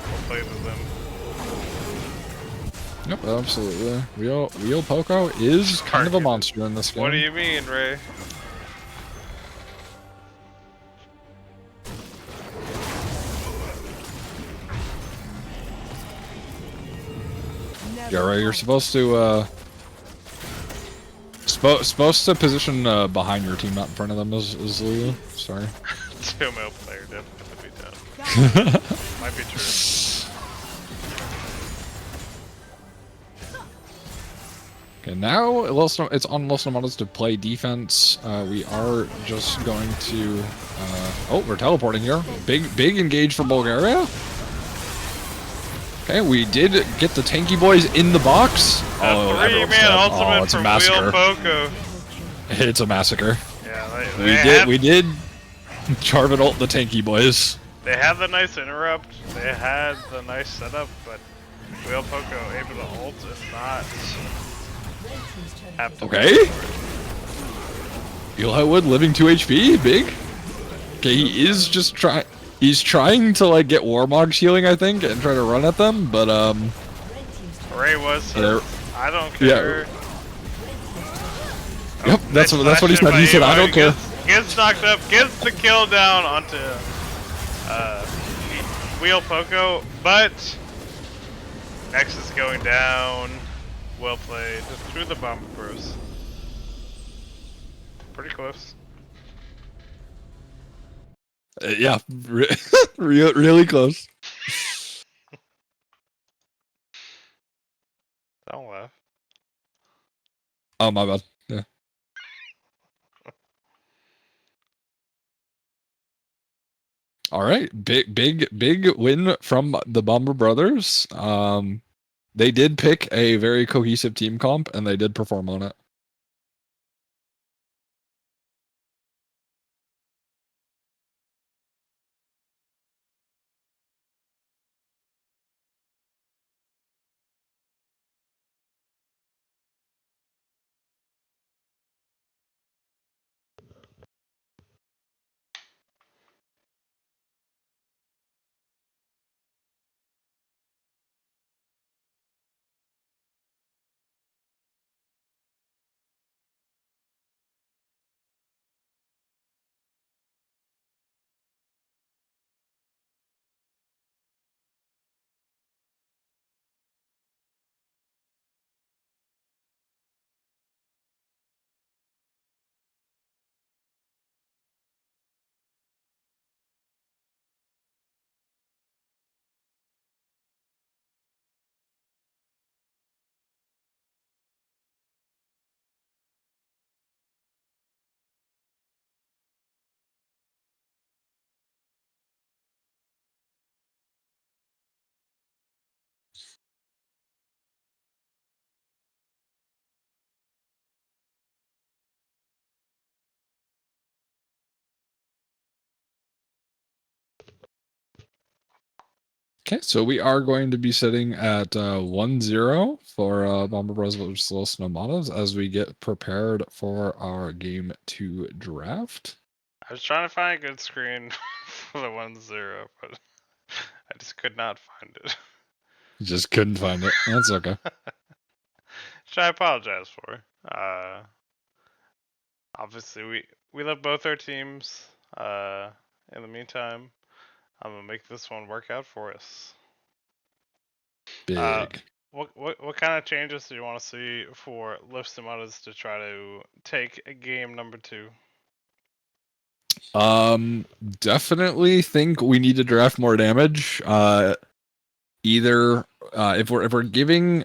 We'll play with them. Yep, absolutely. Wheel Poco is kind of a monster in this game. What do you mean, Ray? Yeah, Ray, you're supposed to supposed to position behind your team, not in front of them, is Lulu. Sorry. Two male player definitely be done. Might be true. Okay, now it's on Los Nomadas to play defense. We are just going to. Oh, we're teleporting here. Big engage for Bulgaria. Okay, we did get the tanky boys in the box. Oh, three-man ultimate it's a from massacre. Wheel Poco. It's a massacre. Yeah, we did Jarvan ult the tanky boys. They had the nice interrupt. They had the nice setup, but Wheel Poco able to ult and not have to. Okay. Eli Wood living 2 HP, big. Okay, he is just trying. He's trying to like get Warmog's healing, I think, and try to run at them, but Ray was here. I don't care. Yeah. Yep, that's what he said. He said, "I don't care." Gets knocked up, gets the kill down onto Wheel Poco, but X is going down. Well played through the Bomba Bros. Pretty close. Yeah, really close. Don't laugh. Oh, my bad. Yeah. All right, big win from the Bomber Brothers. They did pick a very cohesive team comp, and they did perform on it. Okay, so we are going to be sitting at 1-0 for Bomber Bros vs. Los Nomadas as we get prepared for our game 2 draft. I was trying to find a good screen for the 1-0, but I just could not find it. Just couldn't find it. That's okay. Which I apologize for. Obviously, we love both our teams. In the meantime, I'm gonna make this one work out for us. Big. What kind of changes do you want to see for Los Nomadas to try to take a game number 2? Definitely think we need to draft more damage. Either if we're giving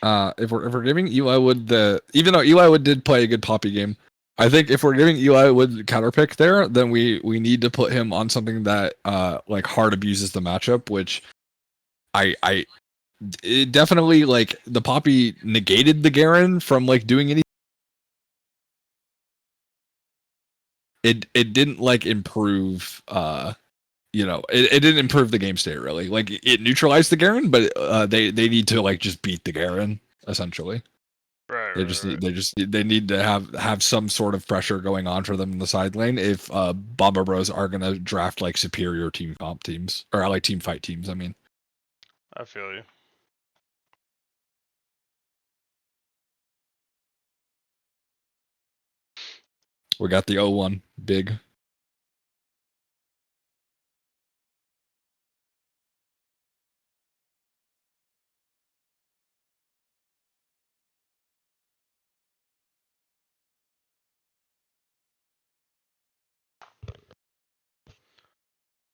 if we're giving Eli Wood even though Eli Wood did play a good Poppy game, I think if we're giving Eli Wood counter pick there, then we need to put him on something that like hard abuses the matchup, which I it definitely like the Poppy negated the Garen from like doing anything. It didn't like improve it didn't improve the game state really. Like it neutralized the Garen, but they need to like just beat the Garen essentially. Right, They right, just right. they need to have some sort of pressure going on for them in the side lane if Bomba Bros are gonna draft like superior team comp teams or like team fight teams. I mean, I feel you. we got the 0-1 big.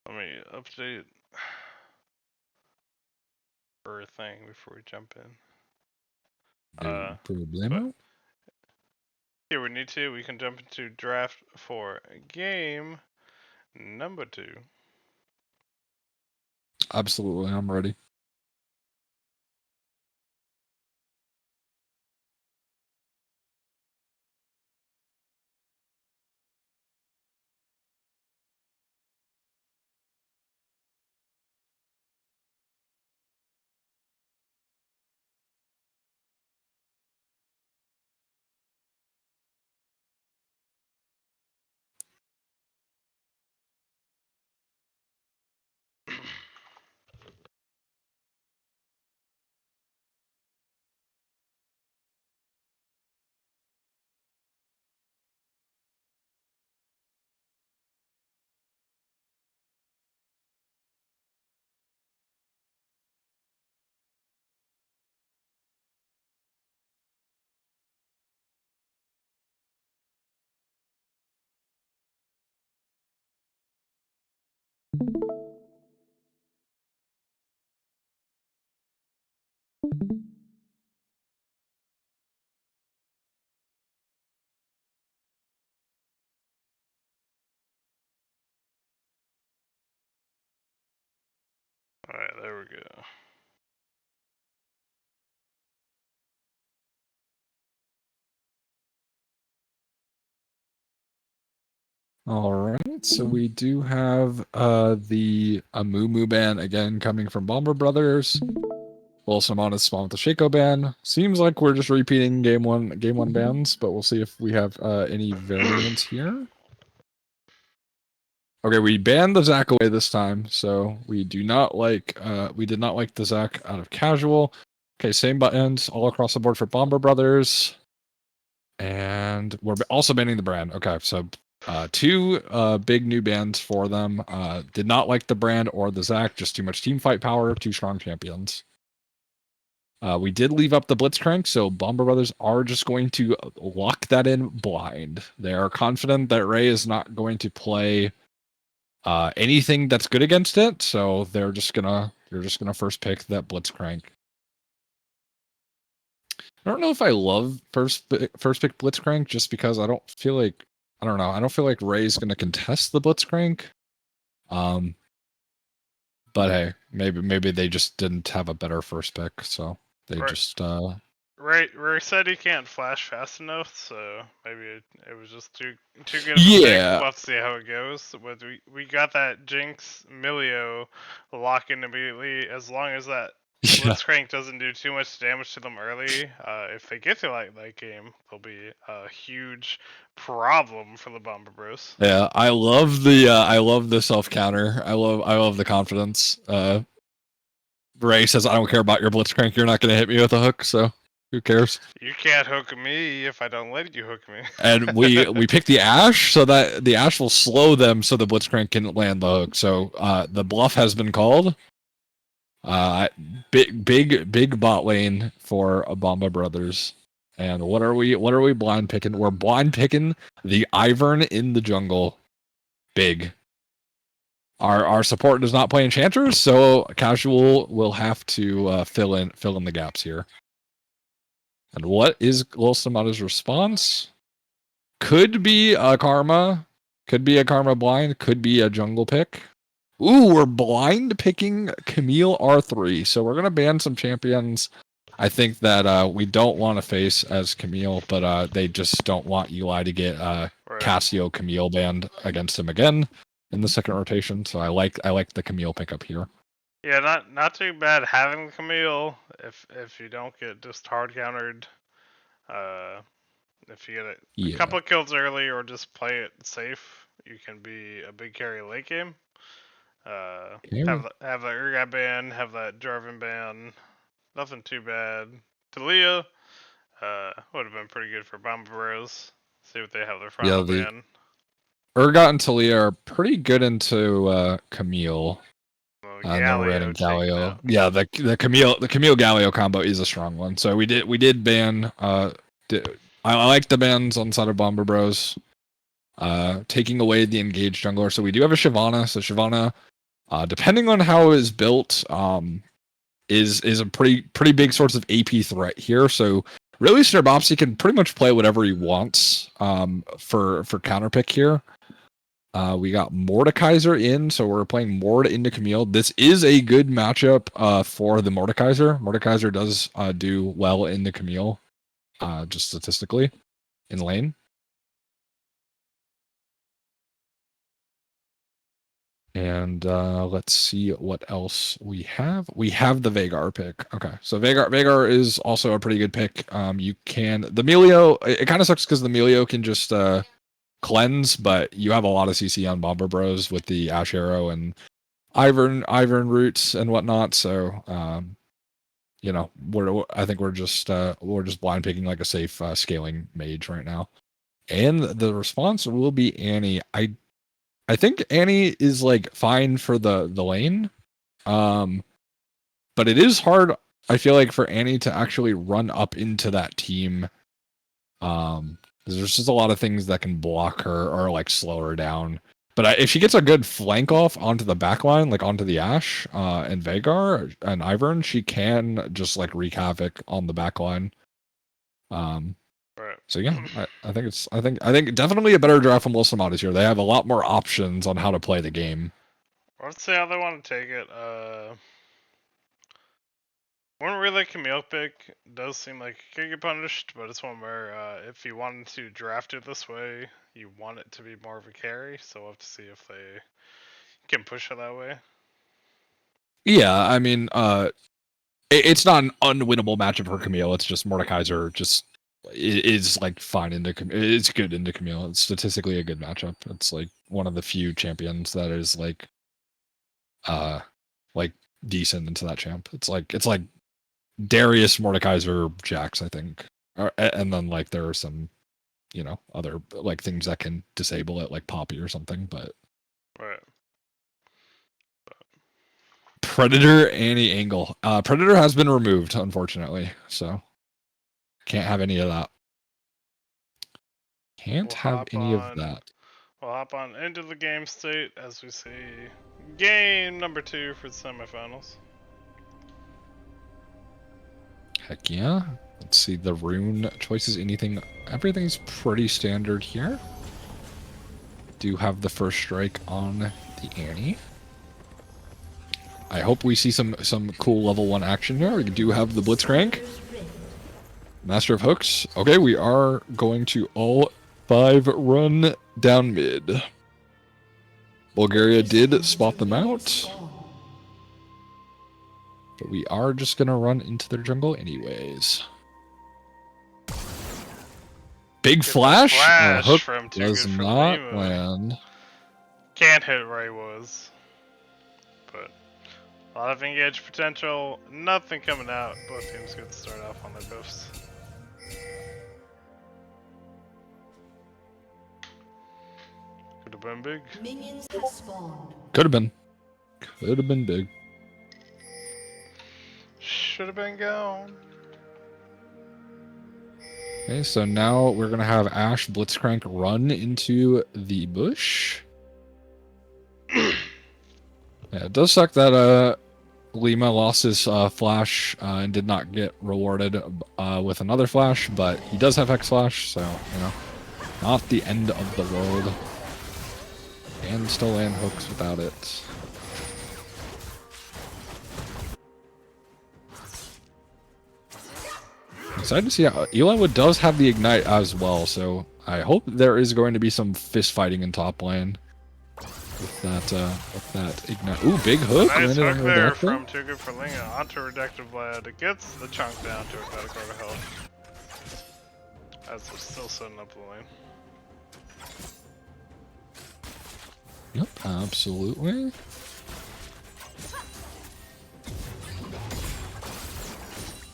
Let me update for a thing before we jump in. No But problemo. here we need to. We can jump into draft for game number 2. Absolutely, I'm ready. Alright, there we go. All right, so we do have the Amumu ban again coming from Bomber Brothers. Also on is spawn with the Shaco ban. Seems like we're just repeating game one bans, but we'll see if we have any variants here. Okay, we banned the Zac away this time, so we did not like the Zac out of casual. Okay, same buttons all across the board for Bomber Brothers. And we're also banning the brand. Okay, so two big new bans for them. Did not like the brand or the Zac, just too much team fight power, too strong champions. We did leave up the Blitzcrank, so Bomber Brothers are just going to lock that in blind. They are confident that Ray is not going to play anything that's good against it, so they're just gonna first pick that Blitzcrank. I don't know if I love first pick Blitzcrank just because I don't feel like Ray's gonna contest the Blitzcrank. But hey, maybe they just didn't have a better first pick, so they Right. just Ray said he can't flash fast enough, so maybe it was just too good of a pick. yeah. We'll have to see how it goes. But we got that Jinx Milio lock in immediately. As long as that Yeah. Blitzcrank doesn't do too much damage to them early, if they get to like that game, they'll be a huge problem for the Bomber Bros. Yeah, I love the self counter. I love the confidence. Ray says, "I don't care about your Blitzcrank. You're not going to hit me with a hook, so who cares?" You can't hook me if I don't let you hook me. And we pick the Ashe so that the Ashe will slow them so the Blitzcrank can land the hook. So the bluff has been called. Big bot lane for Bomba Brothers. And what are we blind picking? We're blind picking the Ivern in the jungle. big. Our support does not play enchanters, so casual will have to fill in the gaps here. And what is Lilsamada's response? Could be a karma, could be a karma blind, could be a jungle pick. Ooh, we're blind picking Camille R3, so we're gonna ban some champions. I think that we don't want to face as Camille, but they just don't want Eli to get Right. Cassio Camille banned against him again in the second rotation. So I like the Camille pickup here. Yeah, not too bad having Camille if you don't get just hard countered. If you get a couple of kills early or just play it safe, you can be a big carry late game. Have the Urgot ban, have that Jarvan ban. Nothing too bad. Talia would have been pretty good for Bomba Bros. See what they have their final ban. Urgot and Talia are pretty good into Camille. And then we're adding Galio. Yeah, the Camille Galio combo is a strong one. So we did ban. I like the bans on side of Bomber Bros. Taking away the engaged jungler. So we do have a Shyvana. So Shyvana, depending on how it is built, is a pretty big source of AP threat here. So really, Snarbopsy can pretty much play whatever he wants for counterpick here. We got Mordekaiser in, so we're playing Mord into Camille. This is a good matchup for the Mordekaiser. Mordekaiser does do well into Camille, just statistically, in lane. And let's see what else we have. We have the Veigar pick. Okay, so Veigar is also a pretty good pick. You can the Melio. It kind of sucks because the Melio can just cleanse, but you have a lot of CC on Bomber Bros with the Ash Arrow and Ivern roots and whatnot. So I think we're just blind picking like a safe scaling mage right now. And the response will be Annie. I think Annie is like fine for the lane. But it is hard, I feel like, for Annie to actually run up into that team. There's just a lot of things that can block her or like slow her down. But if she gets a good flank off onto the back line, like onto the Ashe and Veigar and Ivern, she can just like wreak havoc on the back line. Right. So yeah, I think definitely a better draft from Los Nomadas here. They have a lot more options on how to play the game. Let's see how they want to take it. One really Camille pick does seem like it could get punished, but it's one where if you wanted to draft it this way, you want it to be more of a carry. So we'll have to see if they can push it that way. Yeah, I mean, it's not an unwinnable matchup for Camille. It's just Mordekaiser just is like fine into it's good into Camille. It's statistically a good matchup. It's like one of the few champions that is like decent into that champ. It's like Darius, Mordekaiser, Jax, I think. And then like there are some, other like things that can disable it, like Poppy or something, but right. Predator Annie Angle. Predator has been removed, unfortunately, so can't have any of that. Can't have any of that. We'll hop on into the game state as we see game number 2 for the semifinals. Heck yeah. Let's see the rune choices. Everything's pretty standard here. Do have the first strike on the Annie. I hope we see some cool level 1 action here. We do have the Blitzcrank. Master of Hooks. Okay, we are going to all 5 run down mid. Bulgaria did spot them out. But we are just going to run into their jungle anyways. Big flash. Hook from does not land. Can't hit where he was. But a lot of engaged potential. Nothing coming out. Both teams good to start off on their buffs. Could have been big. Minions have spawned. Could have been. Could have been big. Should have been gone. Okay, so now we're going to have Ashe Blitzcrank run into the bush. Yeah, it does suck that Lima lost his flash and did not get rewarded with another flash, but he does have X flash, so you know, not the end of the world. And still land hooks without it. Excited to see how Eliwood does have the ignite as well, so I hope there is going to be some fist fighting in top lane with that ignite. Ooh, big hook! Nice Landed hook on there Redacta. from Too Good for Linga onto Redactive Lad. It gets the chunk down to about a quarter health. As we're still setting up the lane. Yep, absolutely.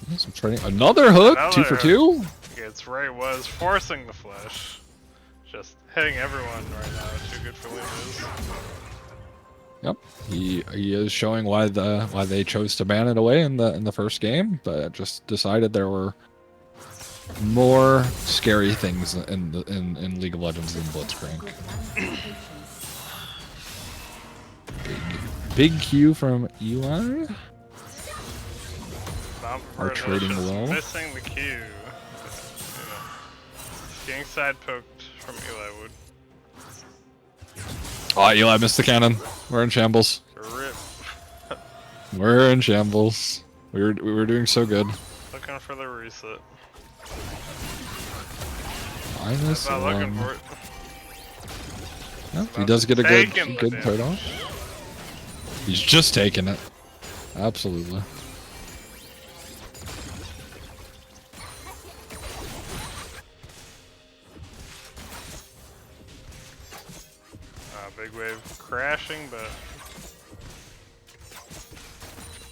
Yes, I'm trading another hook, Another 2 for 2. Gets right was forcing the flash. Just hitting everyone right now. Too Good for Linga is. Yep, he is showing why they chose to ban it away in the first game, but just decided there were more scary things in League of Legends than Blitzcrank. Big Q from Eli. Are trading well. Missing the Q. You know, getting side poked from Eliwood. Oh, Eli missed the cannon. We're in shambles. Rip. We're in shambles. We were doing so good. Looking for the reset. Minus Not looking for it. Yep, he does get a good trade off. He's just taking it. Absolutely. Big wave crashing, but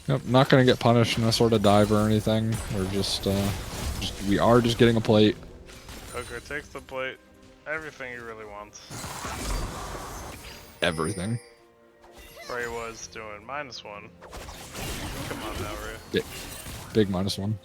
Yep, not gonna get punished in a sort of dive or anything. We're we are just getting a plate. Hooker takes the plate. Everything he really wants. Everything. Where he was doing -1. Come on now, Ray. Big -1.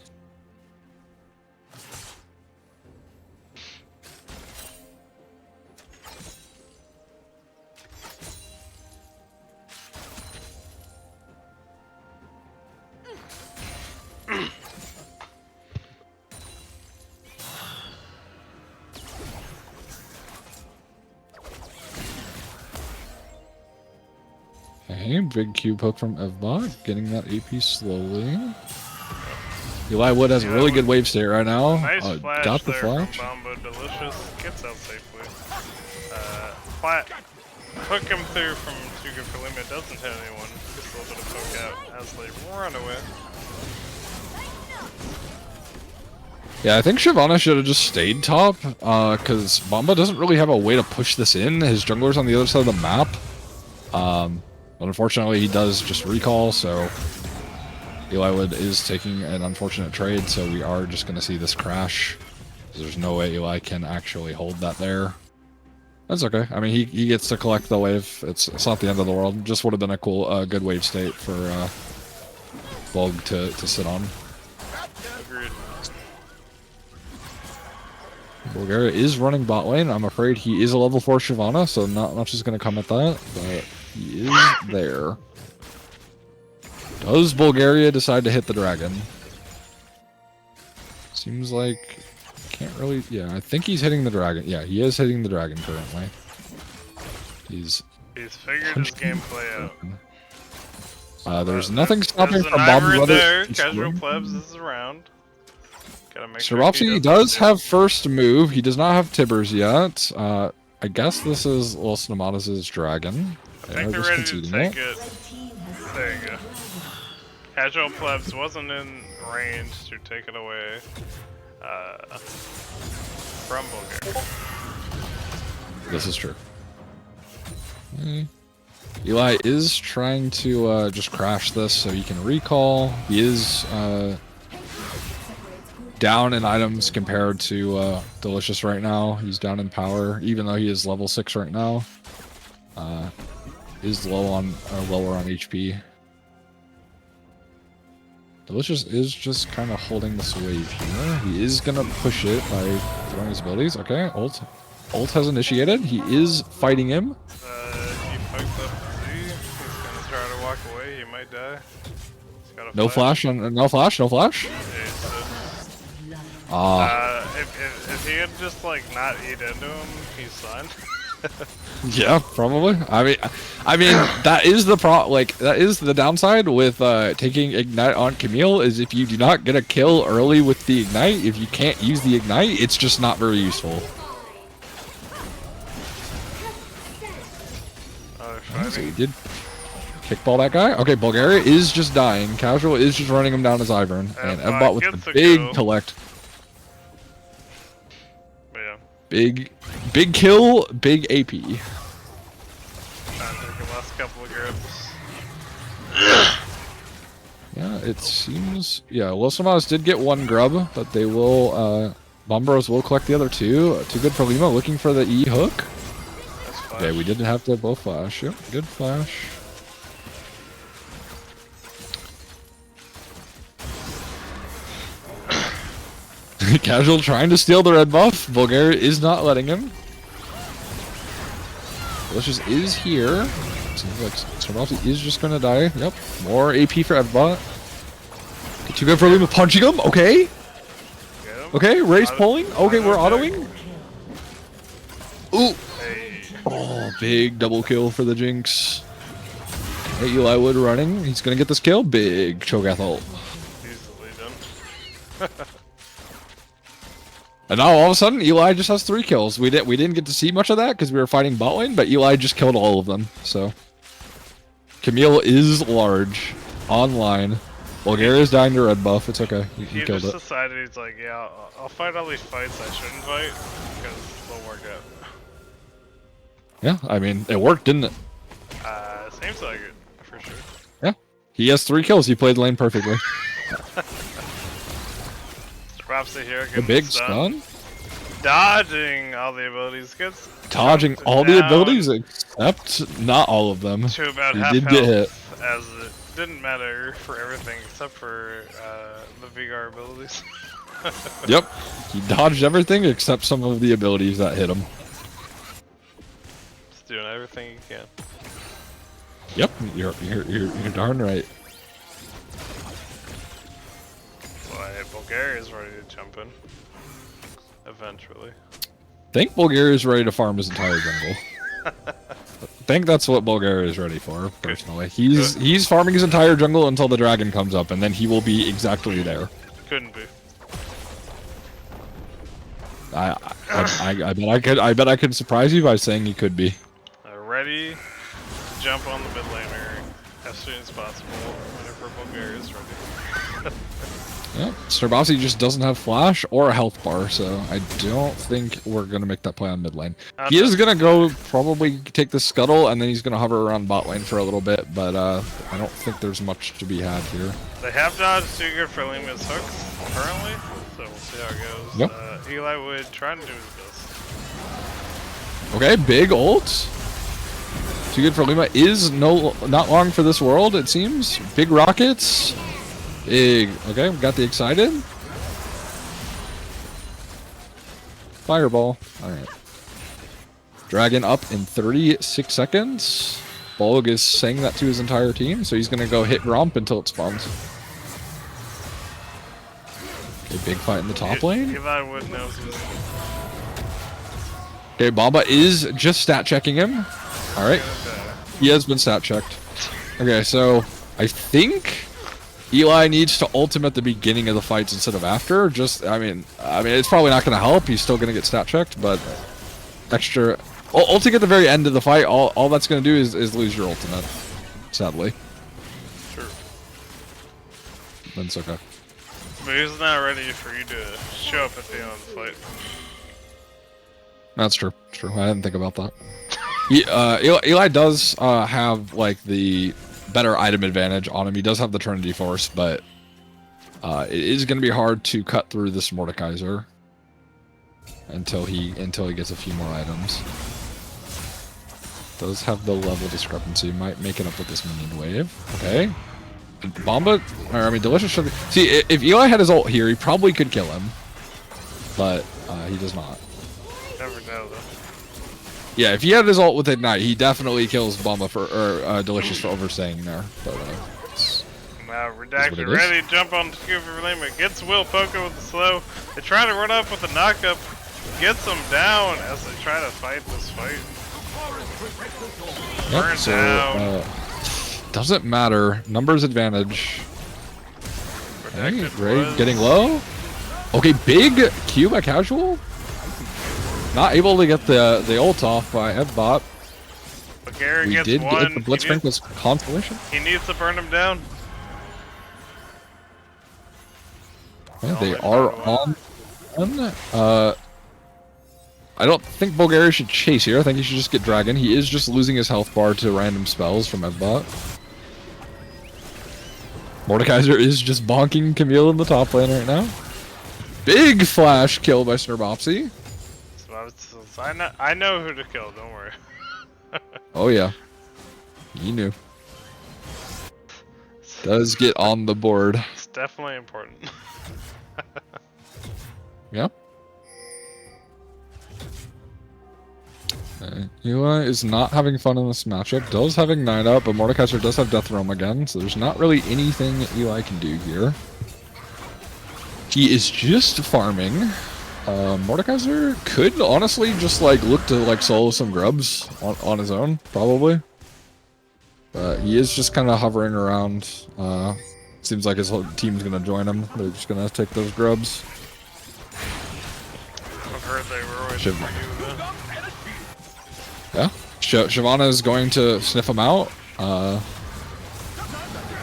Okay, big cube hook from Evbot, getting that AP slowly. Eli Wood has a really good wave state right now. Nice flash got the there flash. from Bomba. Delicious. Gets out safely. Flat. Hook him through from Too Good for Limit. Doesn't hit anyone. Just a little bit of poke out as they run away. Yeah, I think Shyvana should have just stayed top, because Bomba doesn't really have a way to push this in. His jungler's on the other side of the map. But unfortunately, he does just recall, so Eliwood is taking an unfortunate trade, so we are just going to see this crash. There's no way Eli can actually hold that there. That's okay. I mean, he gets to collect the wave. It's not the end of the world. Just would have been a cool, good wave state for Bulg to sit on. Agreed. Bulgaria is running bot lane. I'm afraid he is a level 4 Shyvana, so not much is going to come at that, but he is there. Does Bulgaria decide to hit the dragon? Seems like... Can't really... Yeah, I think he's hitting the dragon. Yeah, he is hitting the dragon currently. He's figured his gameplay out. There's nothing stopping from Bob Bob there. Casual plebs is around. Gotta make sure Siropsy does have first move. He does not have Tibbers yet. I guess this is Los Nomadas' dragon. I think they're ready to take it. There you go. Casual plebs wasn't in range to take it away from Bulgaria. This is true. Eli is trying to just crash this so he can recall. He is down in items compared to Delicious right now. He's down in power, even though he is level 6 right now. Is lower on HP. Delicious is just kind of holding this wave here. He is gonna push it by throwing his abilities. Okay, ult has initiated. He is fighting him. He poked up Z. He's gonna try to away, he might die. He's got a No flash on, no flash, no flash. Yeah, he's dead. Ah, If he had just like not eat into him, he's fine. yeah, probably. I mean, that is the that is the downside with taking ignite on Camille is if you do not get a kill early with the ignite, if you can't use the ignite, it's just not very useful. So he did kickball that guy. Okay, Bulgaria is just dying. Casual is just running him down as Ivern, and Evbot with the big collect. Yeah. Big kill, big AP. Trying to take the last couple of grabs. Yeah, it seems. Yeah, Wilsomas did get one grub, but they will. Bombros will collect the other two. Too good for Lima, looking for the E hook. Okay, we didn't have to both flash. Yep, good flash. Casual trying to steal the red buff. Bulgaria is not letting him. Delicious is here. Seems like Sarbalti is just gonna die. Yep, more AP for Evbot. Too good for Lima punching him. Okay. Okay, Ray's pulling. Okay, we're autoing. Ooh. Oh, big double kill for the Jinx. Hey, Eli Wood running. He's gonna get this kill. Big Cho'Gath ult. Easily done. And now all of a sudden, Eli just has 3 kills. We didn't get to see much of that because we were fighting bot lane, but Eli just killed all of them. So Camille is large online. Bulgaria's dying to red buff. It's okay. He killed it. He just decided he's like, yeah, I'll fight all these fights I shouldn't fight because they'll work out. Yeah, I mean, it worked, didn't it? Seems like it, for sure. Yeah. He has 3 kills. He played lane perfectly. Props to here. A big stun. Dodging all the abilities. Gets dodging all the abilities except not all of them. To about he half did health, get hit. as it didn't matter for everything except for the Vigar abilities. Yep. He dodged everything except some of the abilities that hit him. Just doing everything you can. Yep, you're darn right. Well, Bulgaria's ready to jump in. Eventually. I think Bulgaria is ready to farm his entire jungle. I think that's what Bulgaria is ready for, personally. He's farming his entire jungle until the dragon comes up, and then he will be exactly there. Couldn't be. I bet I could surprise you by saying he could be. Ready to jump on the mid laner as soon as possible whenever Bulgaria is ready. Yeah, Starbasi just doesn't have flash or a health bar, so I don't think we're gonna make that play on mid lane. He is gonna go probably take the scuttle and then he's gonna hover around bot lane for a little bit, but I don't think there's much to be had here. They have dodged too good for Lima's hooks currently, so we'll see how it goes. Yep. Eli Wood trying to do his best. Okay, big ult. Too good for Lima is not long for this world, it seems. Big rockets. Big. Okay, we got the excited. Fireball. Alright. Dragon up in 36 seconds. Bolg is saying that to his entire team, so he's gonna go hit Gromp until it spawns. Okay, big fight in the top lane. Eli Wood knows his... Okay, Bomba is just stat checking him. Alright. He has been stat checked. Okay, so I think Eli needs to ult him at the beginning of the fights instead of after. Just, I mean, it's probably not going to help. He's still going to get stat checked, but extra ulting at the very end of the fight. All that's going to do is lose your ultimate. Sadly. Sure. That's okay. But he's not ready for you to show up at the end of the fight. That's true. It's true. I didn't think about that. Eli does have like the better item advantage on him. He does have the Trinity Force, but it is going to be hard to cut through this Mordekaiser until he gets a few more items. Does have the level discrepancy. Might make it up with this minion wave. Okay. Bomba, or I mean, Delicious should be... See, if Eli had his ult here, he probably could kill him, but he does not. Never know though. Yeah, if he had his ult with Ignite, he definitely kills Bomba or Delicious for overstaying there. But Now, what Redacted it ready to jump on the scoop for Lima. Gets Will Poker with the slow. They try to run up with the knockup. Gets him down as they try to fight this fight. yep, so doesn't matter. Numbers advantage. Hey, Ray getting low. Okay, big Q by Casual. Not able to get the ult off by Evbot. But Gary We gets did one. get the Blitzcrank as consolation. He needs to burn him down. Yeah, they are on. I don't think Bulgaria should chase here. I think he should just get Dragon. He is just losing his health bar to random spells from Evbot. Mordekaiser is just bonking Camille in the top lane right now. Big flash kill by Snurbopsy. So I know who to kill, don't worry. Oh yeah. You knew. Does get on the board. It's definitely important. Yeah. Eli is not having fun in this matchup. Does have Ignite up, but Mordekaiser does have Death Realm again, so there's not really anything Eli can do here. He is just farming. Mordekaiser could honestly just like look to like solo some grubs on his own, probably. But he is just kind of hovering around. Seems like his whole team's gonna join him. They're just gonna take those grubs. I've heard they were always pretty good. Yeah, Shyvana is going to sniff him out.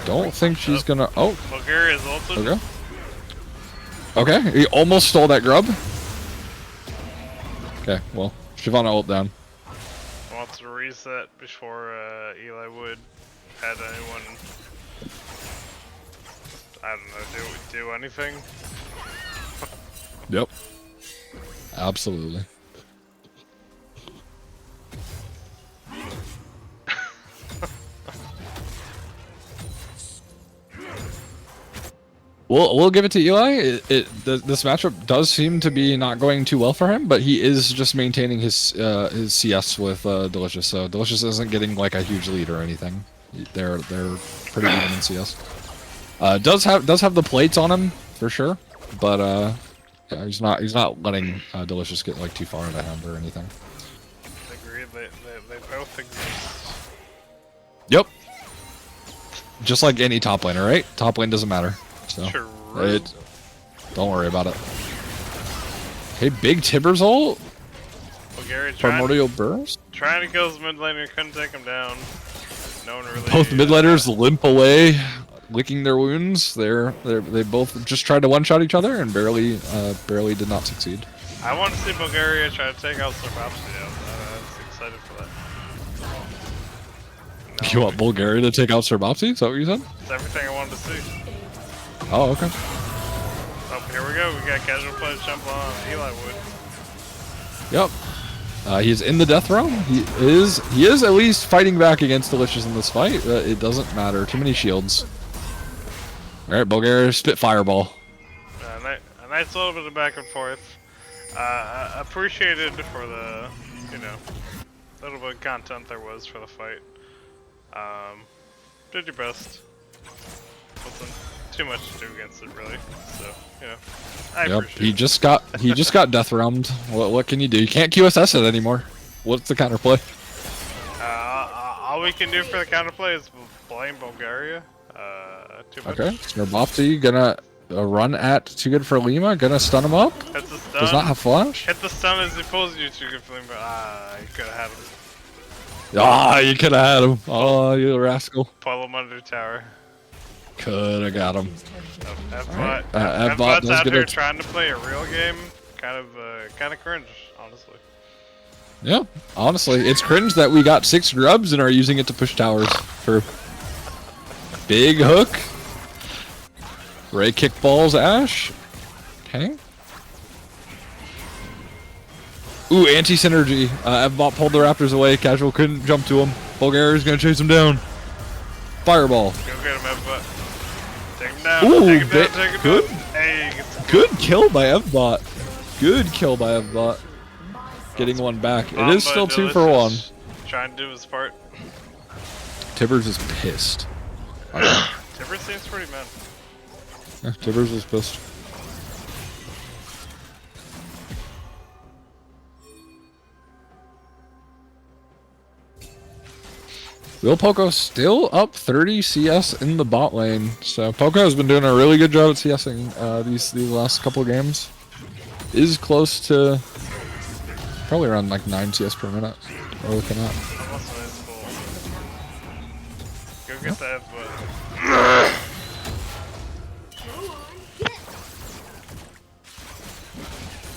Don't think she's gonna. Oh, Bulgaria's ulted. Okay, he almost stole that grub. Okay, well, Shyvana ult down. Wants to reset before Eli Wood had anyone, I don't know, do anything. Yep. Absolutely. We'll give it to Eli. This matchup does seem to be not going too well for him, but he is just maintaining his CS with Delicious. So Delicious isn't getting like a huge lead or anything. They're pretty even in CS. Does have the plates on him for sure, but yeah, he's not letting Delicious get like too far into him or anything. Agreed. They both exist. Yep. Just like any top laner, right? Top lane doesn't matter. So don't worry about it. Hey, big Tibbers ult. Bulgaria Primordial Burst. trying to kill his mid laner, couldn't take him down. No one really. Both mid laners limp away, licking their wounds. They both just tried to one shot each other and barely did not succeed. I want to see Bulgaria try to take out Snurbopsy out. I'm excited for that. No, You want Bulgaria to take out Snurbopsy? Is that what you said? It's everything I wanted to see. Oh, okay. Oh, here we go. We got casual play jump on Eli Wood. Yep. He's in the death realm. He is at least fighting back against Delicious in this fight. It doesn't matter. Too many shields. All right, Bulgaria, spit fireball. A nice little bit of back and forth. Appreciated for the, little bit of content there was for the fight. Did your best. Wasn't too much to do against it, really. So, I appreciate he just got death realmed. What can you do? You can't QSS it anymore. What's the counterplay? All we can do for the counterplay is blame Bulgaria. Too much. Okay, Snurbopsy gonna run at Too Good for Lima. Gonna stun him up. Hit the stun. Does not have flash. Hit the stun as he pulls you Too Good for Lima. You could have had him. You could have had him. Oh, you rascal. Pull him under tower. Could have got him. Evbot's out here trying to play a real game. Kind of cringe, honestly. Yeah, honestly, it's cringe that we got 6 grubs and are using it to push towers. True. Big hook. Ray kickballs Ash. Okay. Ooh, anti-synergy. Evbot pulled the Raptors away. Casual couldn't jump to him. Bulgaria's gonna chase him down. Fireball. Go get him, Evbot. Take him down. Ooh, take him down. Take him good. down. Hey, Good kill by Evbot. Good kill by Evbot. getting one back. It Bomba is still 2 for 1. Delicious trying to do his part. Tibbers is pissed. Tibbers seems pretty mad. Yeah, Tibbers is pissed. Will Poco still up 30 CS in the bot lane. So Poco has been doing a really good job at CSing these last couple of games. Is close to probably around like 9 CS per minute. We're looking at. Go get that button.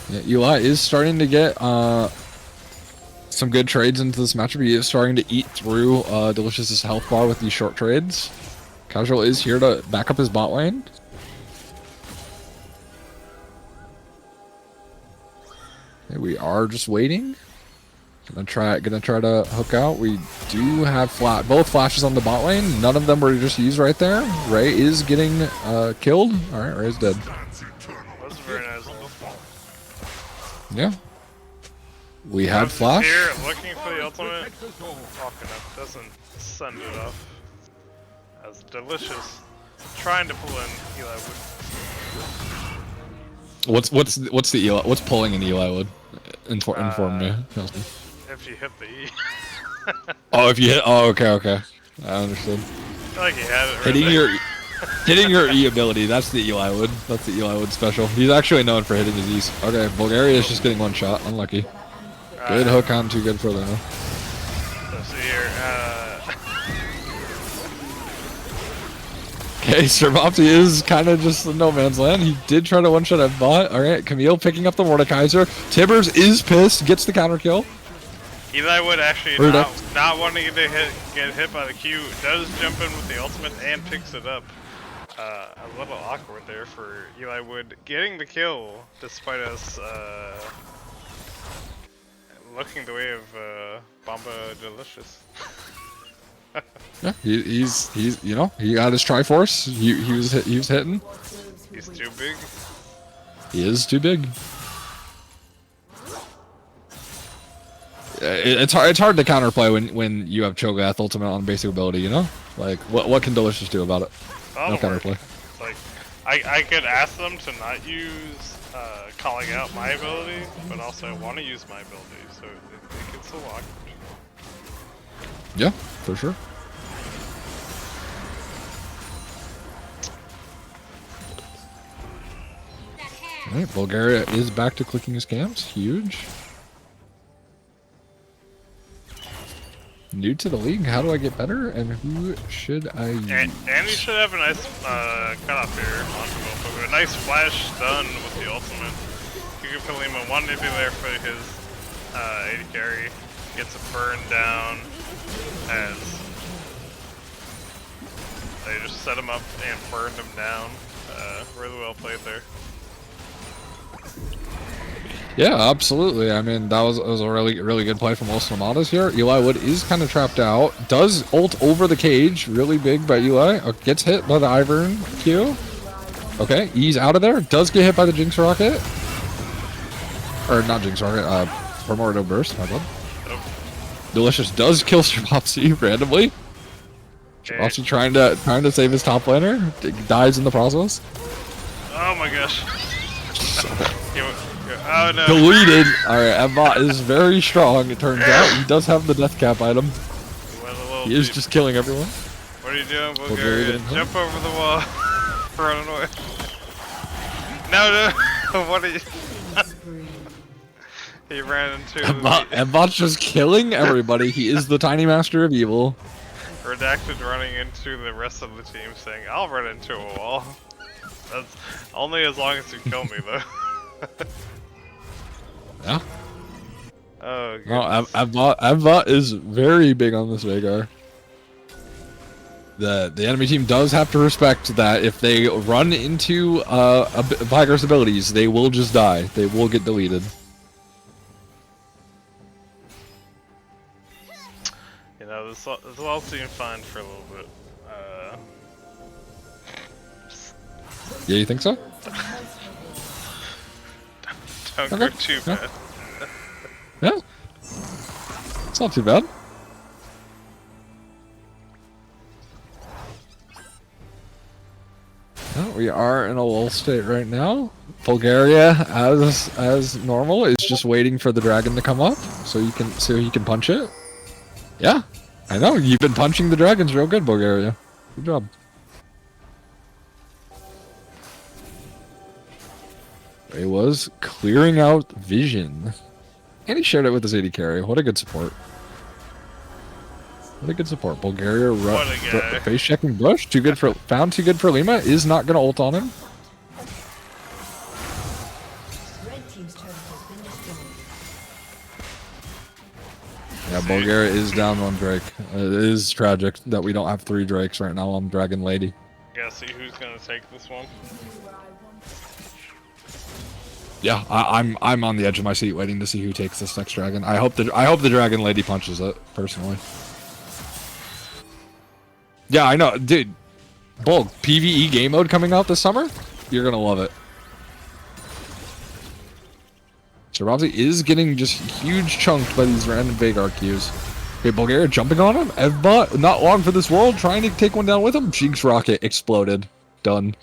Yeah, Eli is starting to get some good trades into this matchup. He is starting to eat through Delicious's health bar with these short trades. Casual is here to back up his bot lane. Okay, we are just waiting. Gonna try to hook out. We do have both flashes on the bot lane. None of them were just used right there. Ray is getting killed. All right, Ray's dead. That's very nice. Yeah. We had flash. Here looking for the ultimate. Walking up doesn't send it off. As Delicious trying to pull in Eli Wood. What's the Eli? What's pulling in Eli Wood? Inform me. If you hit the E. Oh, if you hit. Oh, okay. I understood. I feel like he had it right Hitting there. hitting your E ability. That's the Eli Wood. That's the Eli Wood special. He's actually known for hitting his E's. Okay, Bulgaria is just getting one shot. Unlucky. Good hook on, too good for them. Let's see here. Okay, Servopti is kind of just in no man's land. He did try to one-shot at bot. All right, Camille picking up the Mordekaiser. Tibbers is pissed, gets the counter kill. Eli Wood actually not wanting to get hit by the Q, does jump in with the ultimate and picks it up. A little awkward there for Eli Wood getting the kill despite us looking the way of Bomba Delicious. Yeah, he's you know, he got his Triforce. He was hitting. He's too big. He is too big. It's hard to counterplay when you have Cho'Gath ultimate on basic ability, you know? Like what can Delicious do about it? No counterplay. Like I could ask them to not use calling out my ability, but also I want to use my ability, so it gets a lot. Yeah, for sure. Alright, Bulgaria is back to clicking his cams. Huge. New to the league, how do I get better? And who should I use? And he should have a nice cutoff here onto Bomba. A nice flash stun with the ultimate. Palima wanted to be there for his AD carry. Gets a burn down as they just set him up and burned him down. Really well played there. Yeah, absolutely. I mean, that was a really good play from Los Nomadas here. Eli Wood is kind of trapped out. Does ult over the cage. Really big by Eli. Gets hit by the Ivern Q. Okay, he's out of there. Does get hit by the Jinx Rocket. Or not Jinx Rocket, Primordial Burst, my bad. Delicious does kill Strapopsy randomly. Strapopsy trying to save his top laner. Dies in the process. Oh my gosh. Oh no. Deleted. Alright, Mbot is very strong, it turns out. He does have the death cap item. He is just killing everyone. What are you doing, Bulgaria? Jump over the wall. Run away. No. What are you... He ran into... Mbot's just killing everybody. He is the tiny master of evil. Redacted running into the rest of the team saying, I'll run into a wall. That's only as long as you kill me, though. Yeah. Oh, goodness. No, Mbot is very big on this Veigar. The enemy team does have to respect that if they run into Veigar's abilities, they will just die. They will get deleted. You know, this all seemed fine for a little bit. Yeah, you think so? Don't go too bad. Yeah, it's not too bad. Well, we are in a lull state right now. Bulgaria, as normal, is just waiting for the dragon to come up so he can punch it. Yeah, I know you've been punching the dragons real good, Bulgaria. Good job. It was clearing out vision, and he shared it with his AD carry. What a good support. What a good support. Bulgaria face checking Bush. Too good for Lima. Is not gonna ult on him. Yeah, Bulgaria is down one Drake. It is tragic that we don't have 3 Drakes right now on Dragon Lady. Gotta see who's gonna take this one. Yeah, I'm on the edge of my seat waiting to see who takes this next dragon. I hope the Dragon Lady punches it, personally. Yeah, I know, dude. Bulk, PvE game mode coming out this summer? You're gonna love it. So Robsy is getting just huge chunked by these random Vagar Qs. Okay, Bulgaria jumping on him. Evbot, not long for this world, trying to take one down with him. Jinx rocket exploded. Done.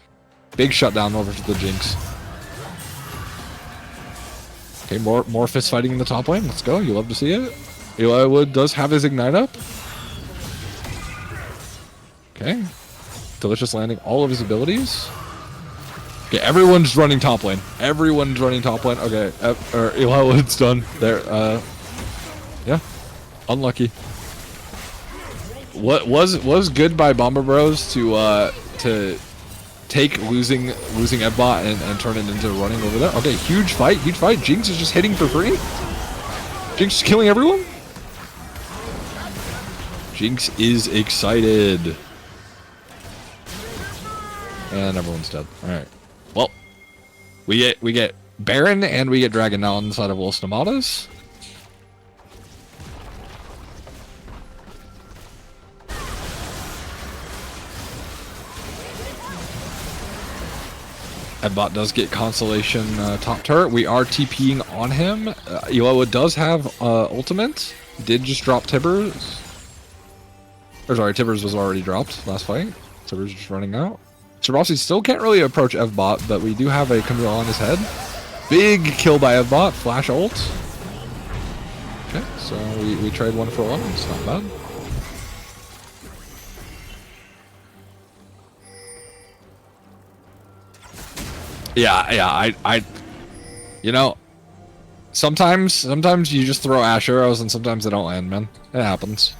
Big shutdown over to the Jinx. Okay, more fist fighting in the top lane. Let's go. You love to see it. Eli Wood does have his ignite up. Okay. Delicious landing all of his abilities. Okay, everyone's running top lane. Everyone's running top lane. Okay, Eli Wood's done. There. Yeah. Unlucky. What was good by Bomba Bros to take losing Ebbot and turn it into running over there. Okay, huge fight. Jinx is just hitting for free. Jinx is killing everyone. Jinx is excited. And everyone's dead. Alright. Well, we get Baron and we get Dragon now on the side of Los Nomadas. Edbot does get Constellation top turret. We are TPing on him. Iloa does have ultimate. Did just drop Tibbers. Or sorry, Tibbers was already dropped last fight. Tibbers just running out. Cerossi still can't really approach Evbot, but we do have a Camille on his head. Big kill by Evbot. Flash ult. Okay, so we trade 1 for 1. It's not bad. Yeah, I you know, sometimes you just throw Ash arrows and sometimes they don't land, man. It happens.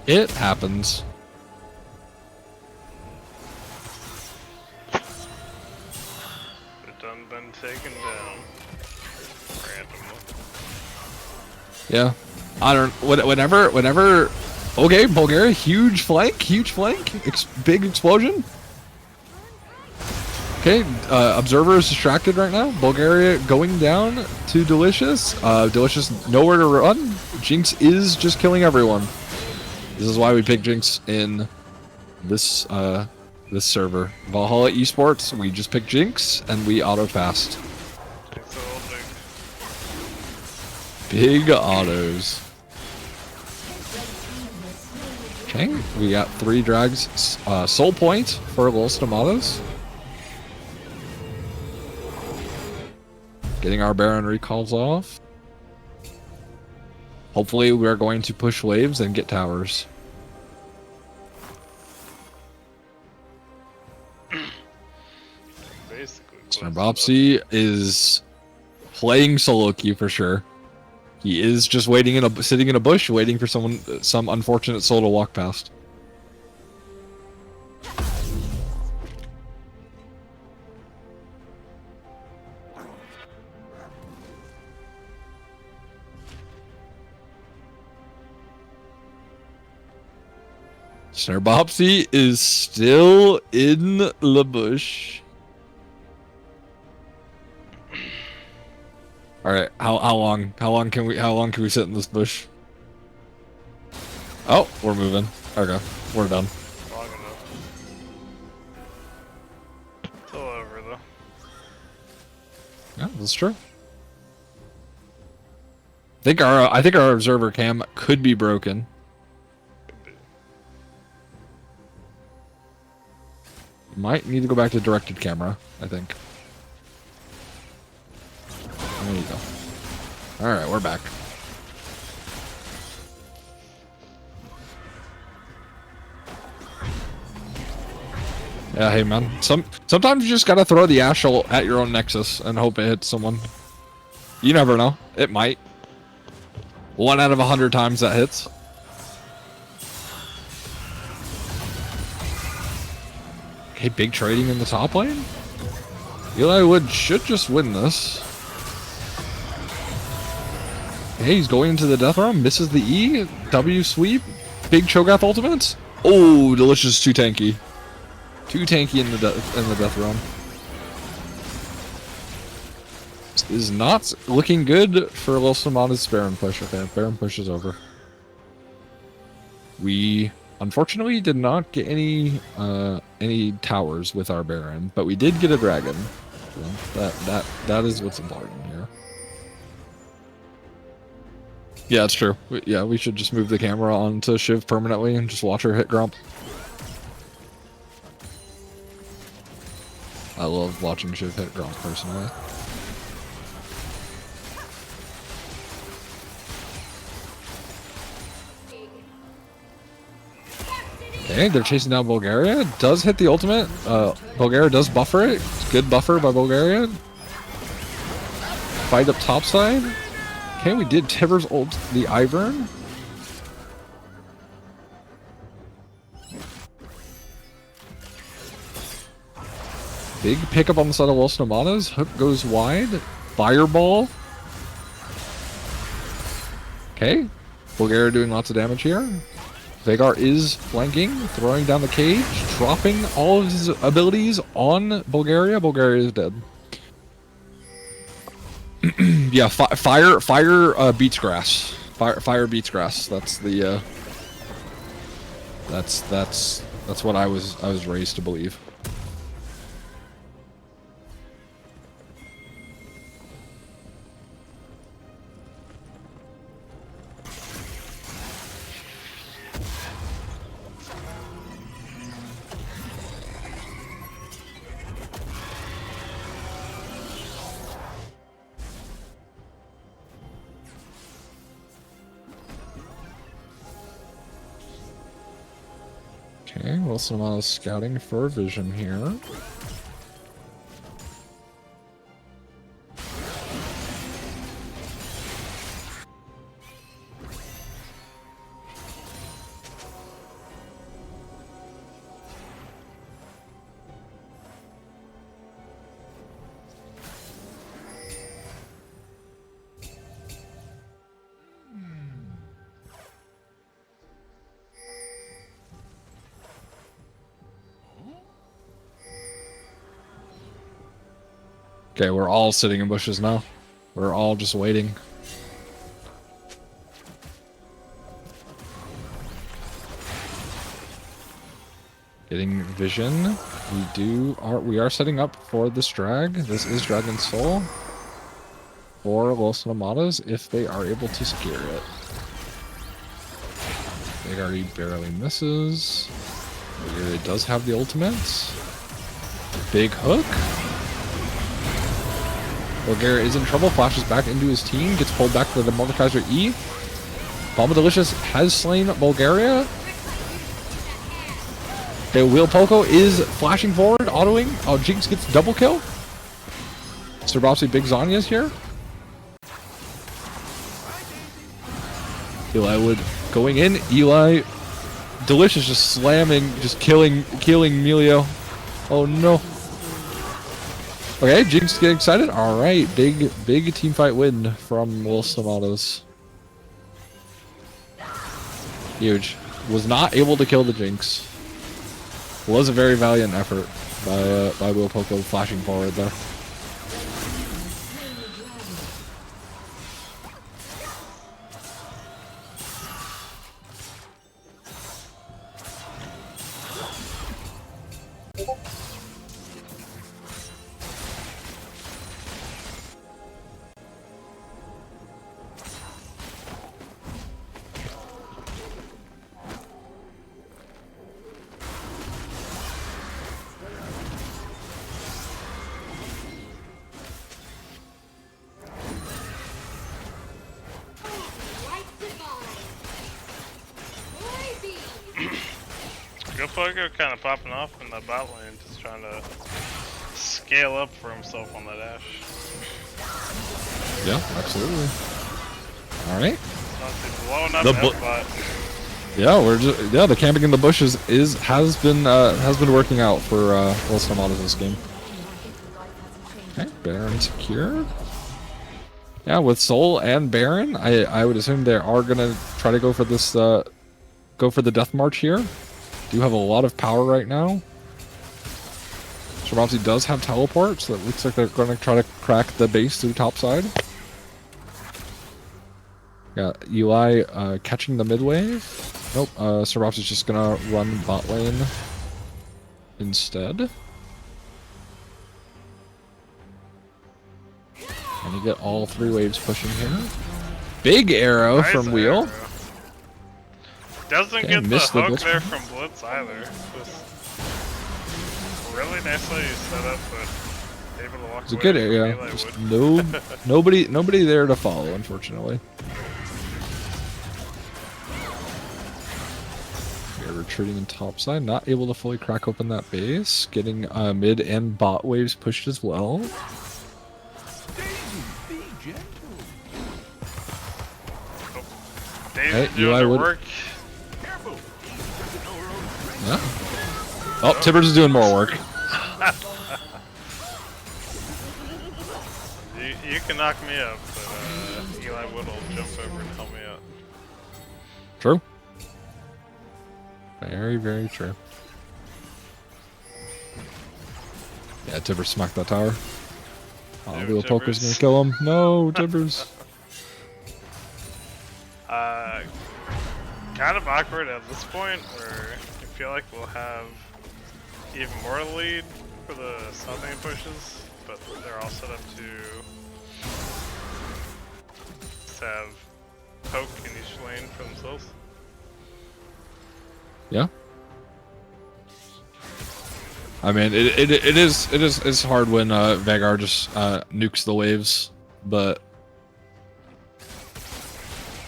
It happens. It done been taken down randomly. Yeah, I don't. Whenever. Okay, Bulgaria, huge flank, big explosion. Okay, Observer is distracted right now. Bulgaria going down to Delicious. Delicious nowhere to run. Jinx is just killing everyone. This is why we picked Jinx in this this server. Valhalla Esports, we just picked Jinx and we auto fast. Big autos. Okay, we got 3 drags. Soul point for Los Nomadas. Getting our Baron recalls off. Hopefully we're going to push waves and get towers. Snarbopsy is playing solo queue for sure. He is just waiting sitting in a bush, waiting for some unfortunate soul to walk past. Snarbopsy is still in the bush. All right, how long can we sit in this bush? Oh, we're moving. Okay, we're done. Long enough. It's all over though. Yeah, that's true. I think our observer cam could be broken. Might need to go back to directed camera, I think. There you go. Alright, we're back. Yeah, hey man. Sometimes you just gotta throw the Ashel at your own Nexus and hope it hits someone. You never know. It might. 1 out of 100 times that hits. Okay, big trading in the top lane. Eli Wood should just win this. Okay, he's going into the death realm, misses the E, W sweep, big Cho'Gath ultimates. Oh, delicious, too tanky. Too tanky in the death realm. This is not looking good for Los Nomadas' Baron push. Okay, Baron push is over. We unfortunately did not get any towers with our Baron, but we did get a dragon. So that is what's important here. Yeah, it's true. Yeah, we should just move the camera onto Shiv permanently and just watch her hit Grump. I love watching Shiv hit Grump personally. Okay, they're chasing down Bulgaria. Does hit the ultimate. Bulgaria does buffer it. Good buffer by Bulgaria. Fight up topside. Okay, we did Tibbers ult the Ivern. Big pickup on the side of Los Nomadas. Hook goes wide. Fireball. Okay. Bulgaria doing lots of damage here. Veigar is flanking, throwing down the cage, dropping all of his abilities on Bulgaria. Bulgaria is dead. Yeah, fire beats grass. Fire beats grass. That's the that's what I was raised to believe. Okay, Wilson Amano scouting for vision here. Okay, we're all sitting in bushes now. We're all just waiting. Getting vision. We are setting up for this drag. This is Dragon Soul for Los Nomadas if they are able to secure it. Veigar barely misses. It does have the ultimates. Big hook. Bulgaria is in trouble, flashes back into his team, gets pulled back to the Mordekaiser E. Bomba Delicious has slain Bulgaria. Okay, Wheel Poco is flashing forward, autoing. Oh, Jinx gets double kill. Sterbopsy Big Zanya's here. Eli Wood going in. Eli Delicious just slamming, just killing Melio. Oh no. Okay, Jinx getting excited. Alright, big team fight win from Los Nomadas. Huge. Was not able to kill the Jinx. Was a very valiant effort by Will Poco flashing forward there. Good Pogo kind of popping off in the bot lane, just trying to scale up for himself on the dash. Yeah, absolutely. All right. Blowing up the bot. Yeah, the camping in the bushes has been working out for Los Nomadas this game. Okay, Baron secured. Yeah, with Soul and Baron, I would assume they are gonna try to go for this go for the Death March here. Do have a lot of power right now. Shabamsi does have teleport, so it looks like they're gonna try to crack the base through top side. Yeah, Eli catching the mid wave. Nope, Shabamsi's just gonna run bot lane instead. And you get all 3 waves pushing here. Big arrow Nice from Wheel. Arrow. Doesn't get the hook there from Blitz either. Just really nicely set up, but able to walk It's a good area. Just nobody there to follow, unfortunately. We're retreating in topside, not able to fully crack open that base. Getting mid and bot waves pushed as well. Hey, Eli would work. Yeah. Oh, Tibbers is doing more work. you can knock me up, but Eli Wood will jump over and help me out. True. Very, very true. Yeah, Tibbers smacked that tower. Oh, Wheel Poker's gonna kill him. No, Tibbers. Kind of awkward at this point, where I feel like we'll have even more lead for the something pushes, but they're all set up to have poke in each lane for themselves. Yeah. I mean, it's hard when Vagar just nukes the waves, but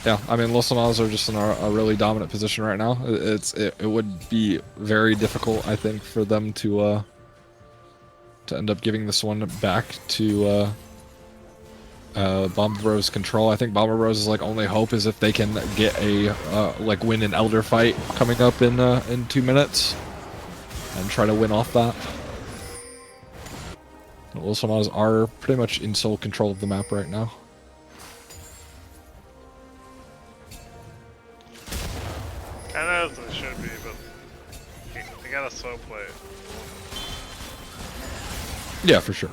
yeah, I mean, Los Nomadas are just in a really dominant position right now. It would be very difficult, I think, for them to end up giving this one back to Bomba Bros control. I think Bomba Bros' like only hope is if they can get a like win an Elder fight coming up in 2 minutes and try to win off that. Los Nomadas are pretty much in sole control of the map right now. Kind of as it should be, but they gotta slow play it. Yeah, for sure.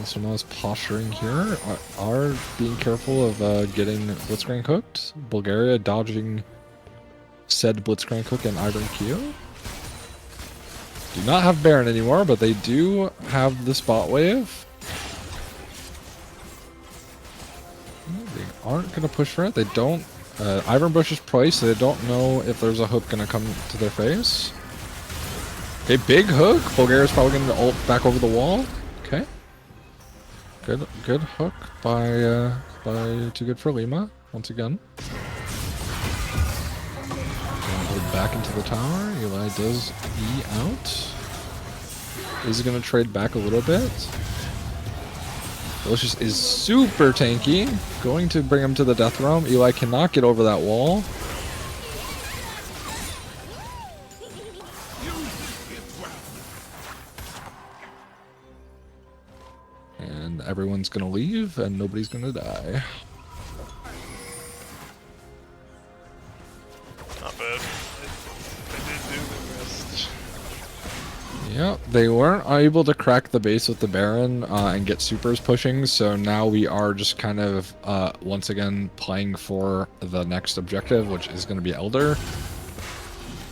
So now is posturing here. Are being careful of getting Blitzcrank hooked. Bulgaria dodging said Blitzcrank hook and Iron Q. Do not have Baron anymore, but they do have the spot wave. They aren't going to push for it. They don't. Iron Bush is priced, so they don't know if there's a hook going to come to their face. Okay, big hook. Bulgaria's probably going to ult back over the wall. Okay. Good hook by Too Good for Lima once again. Back into the tower. Eli does E out. Is going to trade back a little bit. Delicious is super tanky. Going to bring him to the death realm. Eli cannot get over that wall. And everyone's going to leave and nobody's going to die. Not bad. They did do the rest. Yeah, they weren't able to crack the base with the Baron and get supers pushing, so now we are just kind of once again playing for the next objective, which is going to be Elder.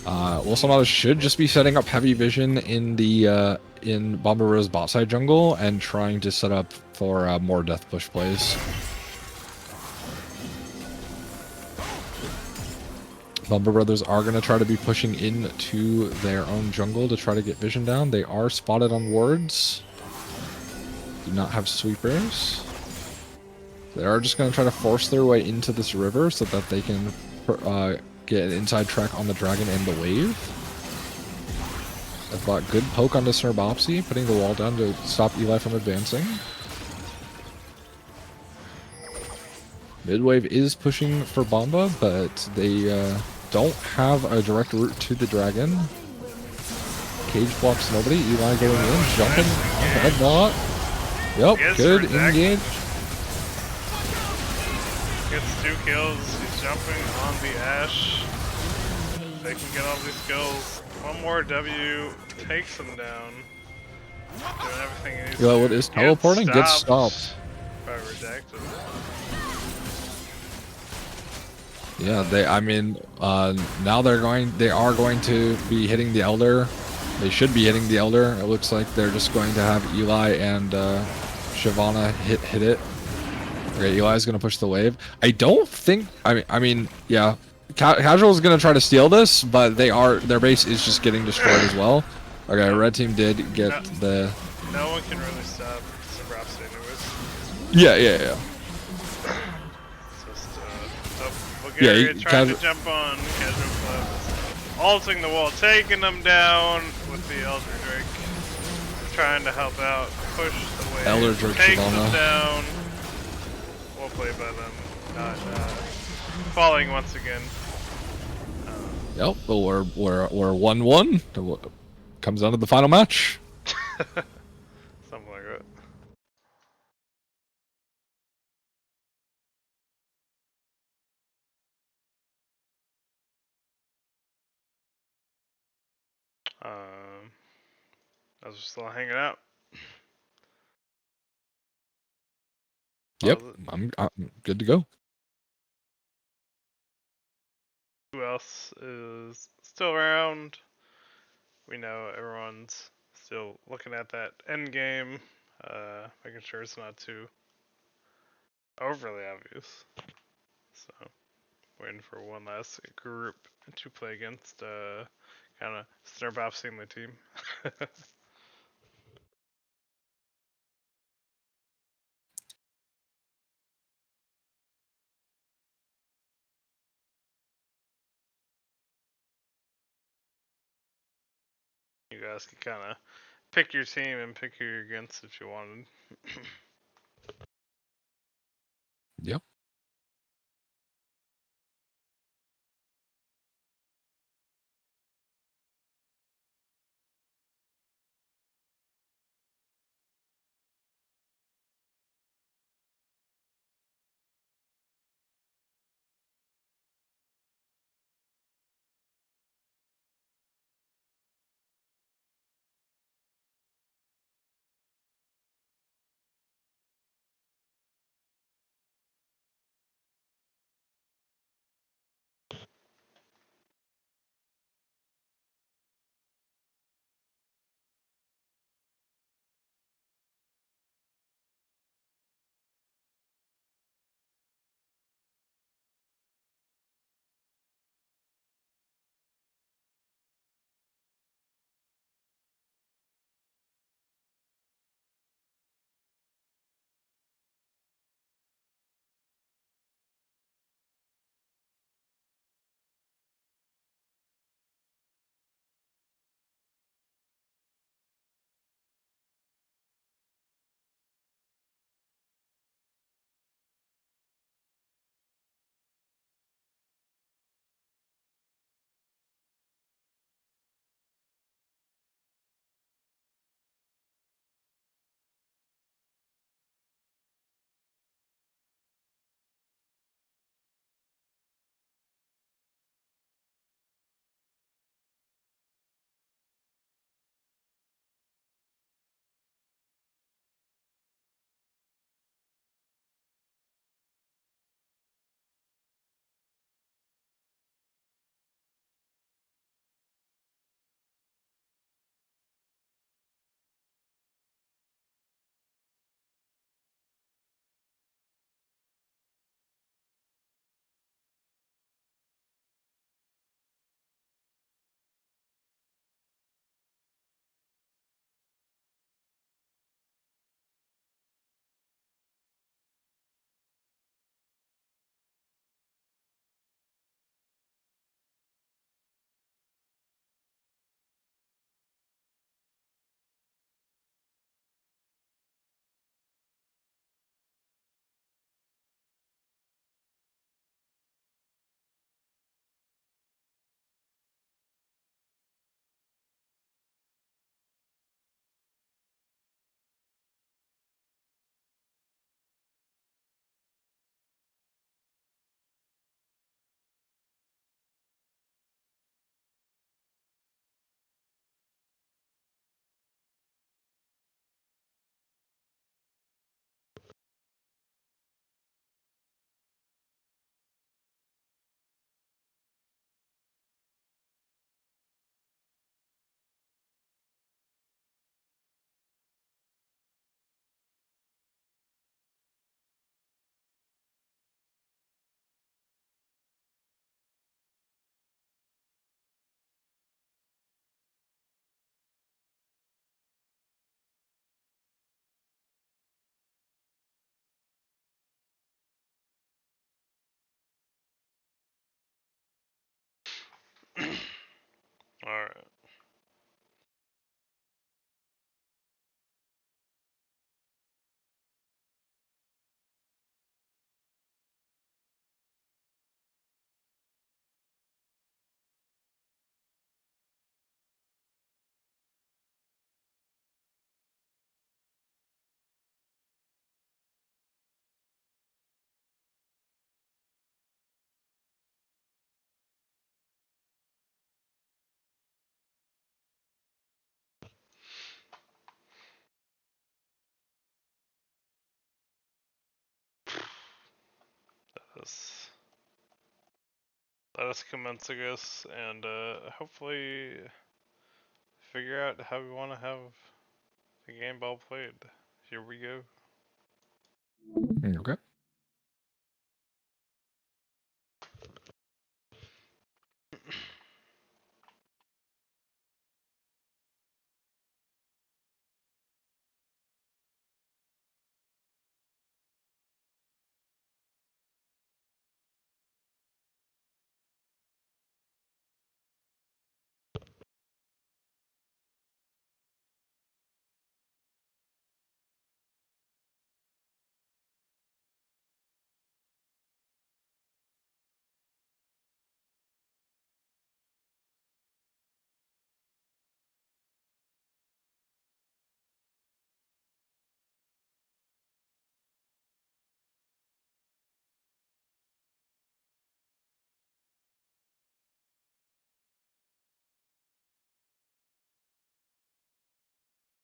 Los Nomadas should just be setting up heavy vision in the in Bomba Rose bot side jungle and trying to set up for more death push plays. Bomba Brothers are going to try to be pushing into their own jungle to try to get vision down. They are spotted on wards. do not have sweepers. They are just going to try to force their way into this river so that they can get an inside track on the dragon and the wave. I've got good poke on the Cerbopsy, putting the wall down to stop Eli from advancing. Midwave is pushing for Bomba, but they don't have a direct route to the dragon. Cage blocks nobody. Eli going in, jumping on the headlock. Yep, good engage. Gets 2 kills. He's jumping on the Ash. They can get all these kills. One more W takes him down. Doing everything he needs to. What is teleporting? Gets stopped. By Redacted. Yeah, now they are going to be hitting the Elder. They should be hitting the Elder. It looks like they're just going to have Eli and Shyvana hit it. Okay, Eli's going to push the wave. I don't think, yeah, Casual is going to try to steal this, but their base is just getting destroyed as well. Okay, red team did get the... No one can really stop Cerbopsy anyways. Yeah. It's just, Bulgaria trying to jump on Casual Club. Alting the wall, taking them down with the Elder Drake. Trying to help out, push the wave, Elder Drake takes them down. Well played by them, not falling once again. Yep, but we're 1-1. Comes down to the final match. Something like that. I was just still hanging out. Yep, I'm good to go. Who else is still around? We know everyone's still looking at that end game, making sure it's not too overly obvious. So, waiting for one last group to play against, kind of Cerbopsying the team. You guys can kind of pick your team and pick who you're against if you wanted. Yep. us commence, I guess, and hopefully figure out how we want to have the game ball played. Here we go. Okay.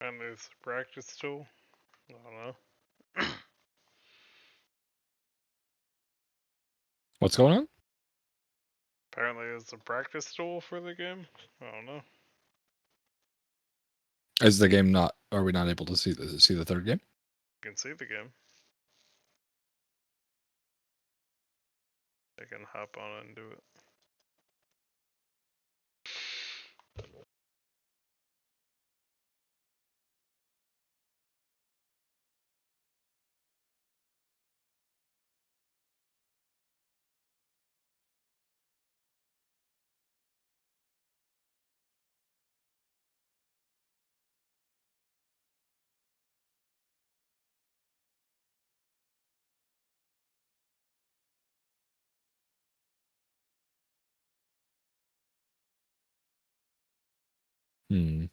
And there's a practice tool. I don't know. What's going on? Apparently, it's a practice tool for the game. I don't know. Is the game not? Are we not able to see the third game? You can see the game. I can hop on it and do it. Hmm.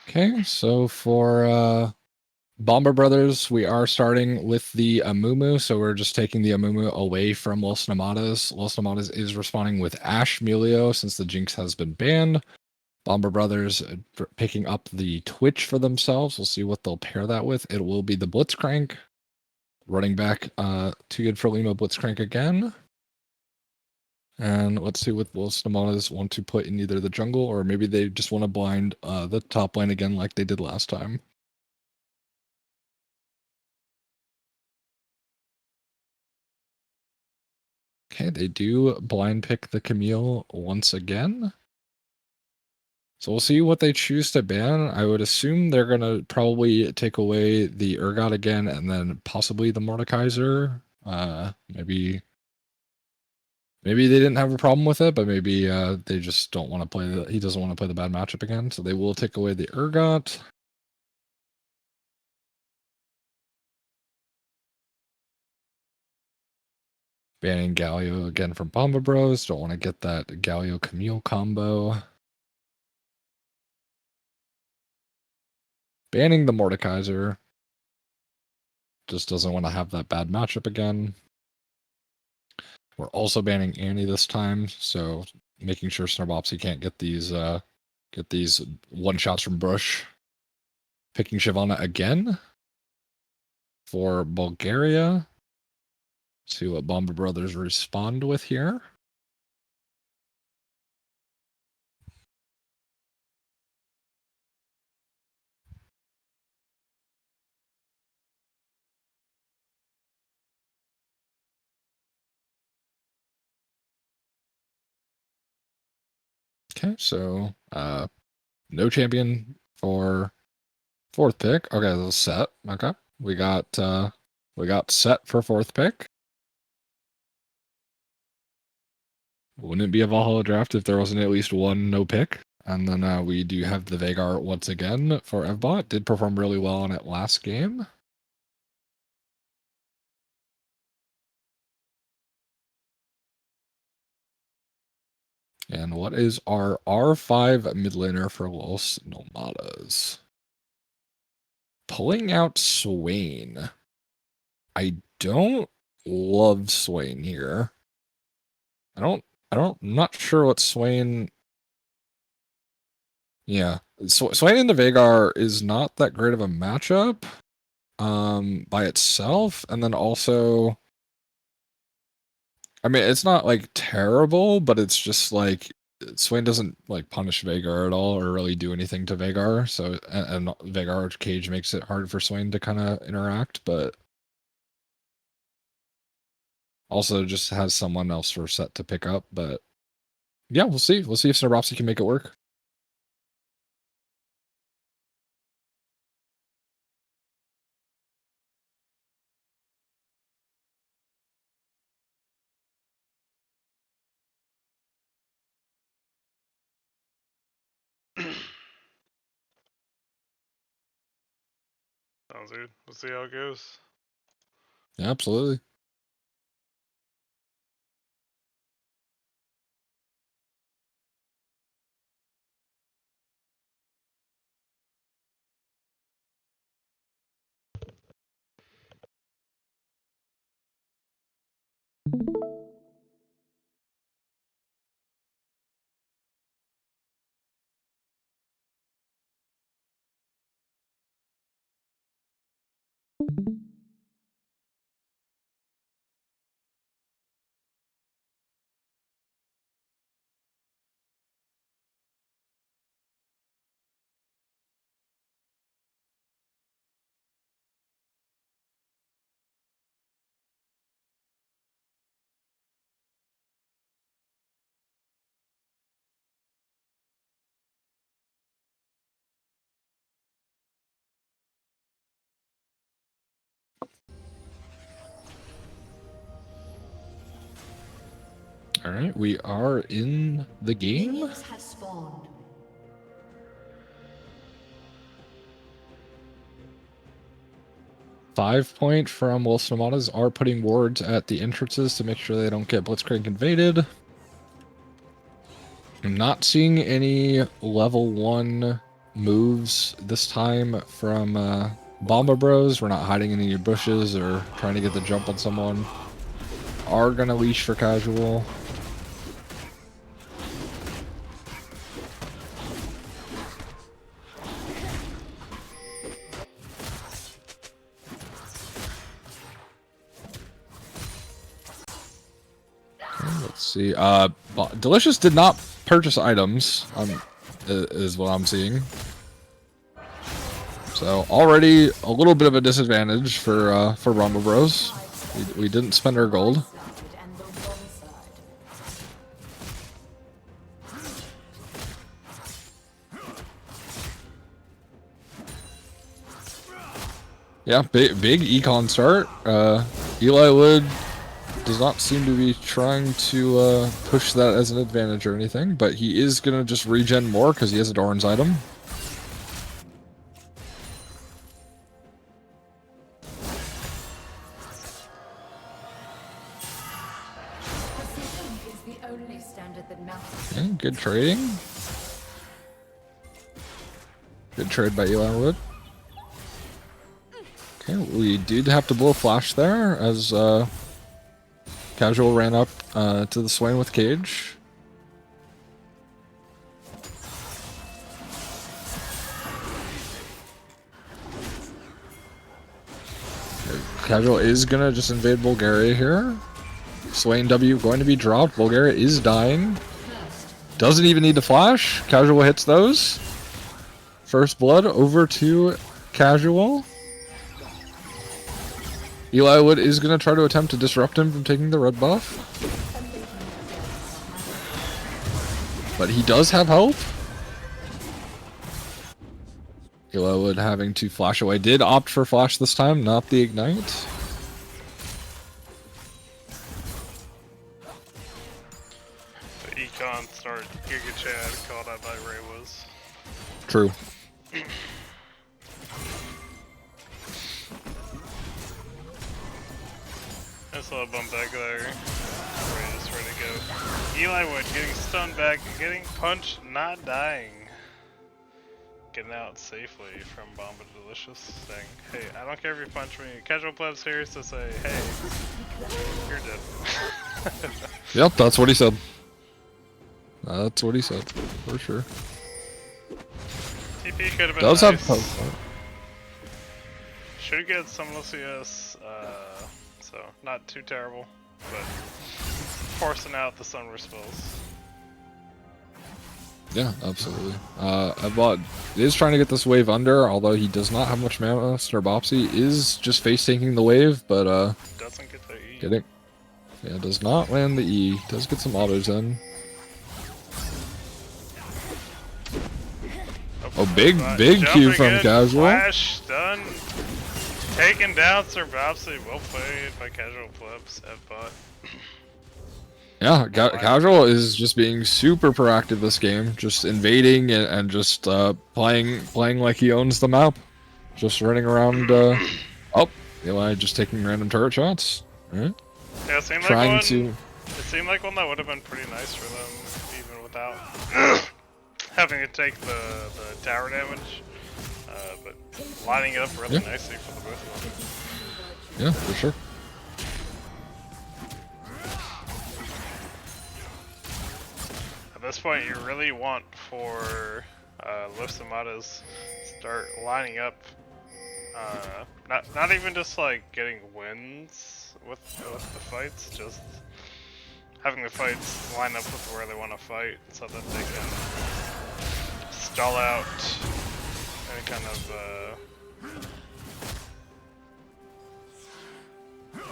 Okay, so for Bomba Brothers, we are starting with the Amumu, so we're just taking the Amumu away from Los Nomadas. Los Nomadas is responding with Ash Mulio since the Jinx has been banned. Bomber Brothers picking up the Twitch for themselves. We'll see what they'll pair that with. It will be the Blitzcrank. Running back, too good for Limo Blitzcrank again. And let's see what Los Nomadas want to put in either the jungle or maybe they just want to blind the top lane again like they did last time. Okay, they do blind pick the Camille once again. So we'll see what they choose to ban. I would assume they're going to probably take away the Urgot again and then possibly the Mordekaiser. Maybe they didn't have a problem with it, but maybe they just don't want to play he doesn't want to play the bad matchup again. So they will take away the Urgot. Banning Galio again from Bomba Bros. Don't want to get that Galio Camille combo. Banning the Mordekaiser. Just doesn't want to have that bad matchup again. We're also banning Annie this time, so making sure Snarbopsy can't get these one shots from Brush. Picking Shyvana again for Bulgaria. See what Bomba Brothers respond with here. Okay, so no champion for fourth pick. Okay, that's set. Okay. We got set for fourth pick. Wouldn't it be a Valhalla draft if there wasn't at least one no pick? And then we do have the Veigar once again for Evbot. Did perform really well on it last game. And what is our R5 mid laner for Los Nomadas? Pulling out Swain. I don't love Swain here. I'm not sure what Swain. Yeah. Swain into Veigar is not that great of a matchup by itself. And then also, I mean, it's not like terrible, but it's just like Swain doesn't like punish Veigar at all or really do anything to Veigar. So, and Veigar cage makes it hard for Swain to kind of interact, but also just has someone else for set to pick up. But yeah, we'll see. We'll see if Snaropsy can make it work. Sounds good. We'll see how it goes. Yeah, absolutely. All right, we are in the game. Minions have spawned. .5 from Los Nomadas are putting wards at the entrances to make sure they don't get Blitzcrank invaded. I'm not seeing any level 1 moves this time from Bomba Bros. We're not hiding in any bushes or trying to get the jump on someone. Are gonna leash for casual. Let's see. Delicious did not purchase items. Is what I'm seeing. So already a little bit of a disadvantage for Rumble Bros. We didn't spend our gold. Yeah, big econ start. Eli Wood does not seem to be trying to push that as an advantage or anything, but he is going to just regen more because he has a Doran's item. Okay, good trading. Good trade by Eli Wood. Okay, we did have to blow flash there as Casual ran up to the Swain with Cage. Casual is gonna just invade Bulgaria here. Swain W going to be dropped. Bulgaria is dying. Doesn't even need to flash. Casual hits those. First blood over to Casual. Eli Wood is going to try to attempt to disrupt him from taking the red buff. But he does have help. Eli Wood having to flash away. Did opt for flash this time, not the ignite. The econ start Giga Chad called out by Ray was. True. I saw a bump back there. Ray is ready to go. Eli Wood getting stunned back, getting punched, not dying. Getting out safely from Bomba Delicious, saying, hey, I don't care if you punch me. Casual plebs here to say, hey, you're dead. Yep, that's what he said. That's what he said, for sure. TP could have been Does nice. have Should get some LCS, so not too terrible, but forcing out the Sunward spells. Yeah, absolutely. But is trying to get this wave under, although he does not have much mana. Snarbopsy is just face tanking the wave, but doesn't get the E. getting, yeah, does not land the E. Does get some autos in. Oh, big Q from Casual. Flash, stun, taken down Snarbopsy. Well played by Casual plebs at bot. Yeah, Casual is just being super proactive this game, just invading and just playing like he owns the map, just running around. Oh, Eli just taking random turret shots. Right? Yeah, it seemed Trying like to. It seemed like one that would have been pretty nice for them, even without having to take the tower damage. But lining it up really nicely for the both of them. Yeah, for sure. At this point, you really want for Nomadas start lining up. Not even just like getting wins with the fights, just having the fights line up with where they want to fight, so that they can stall out any kind of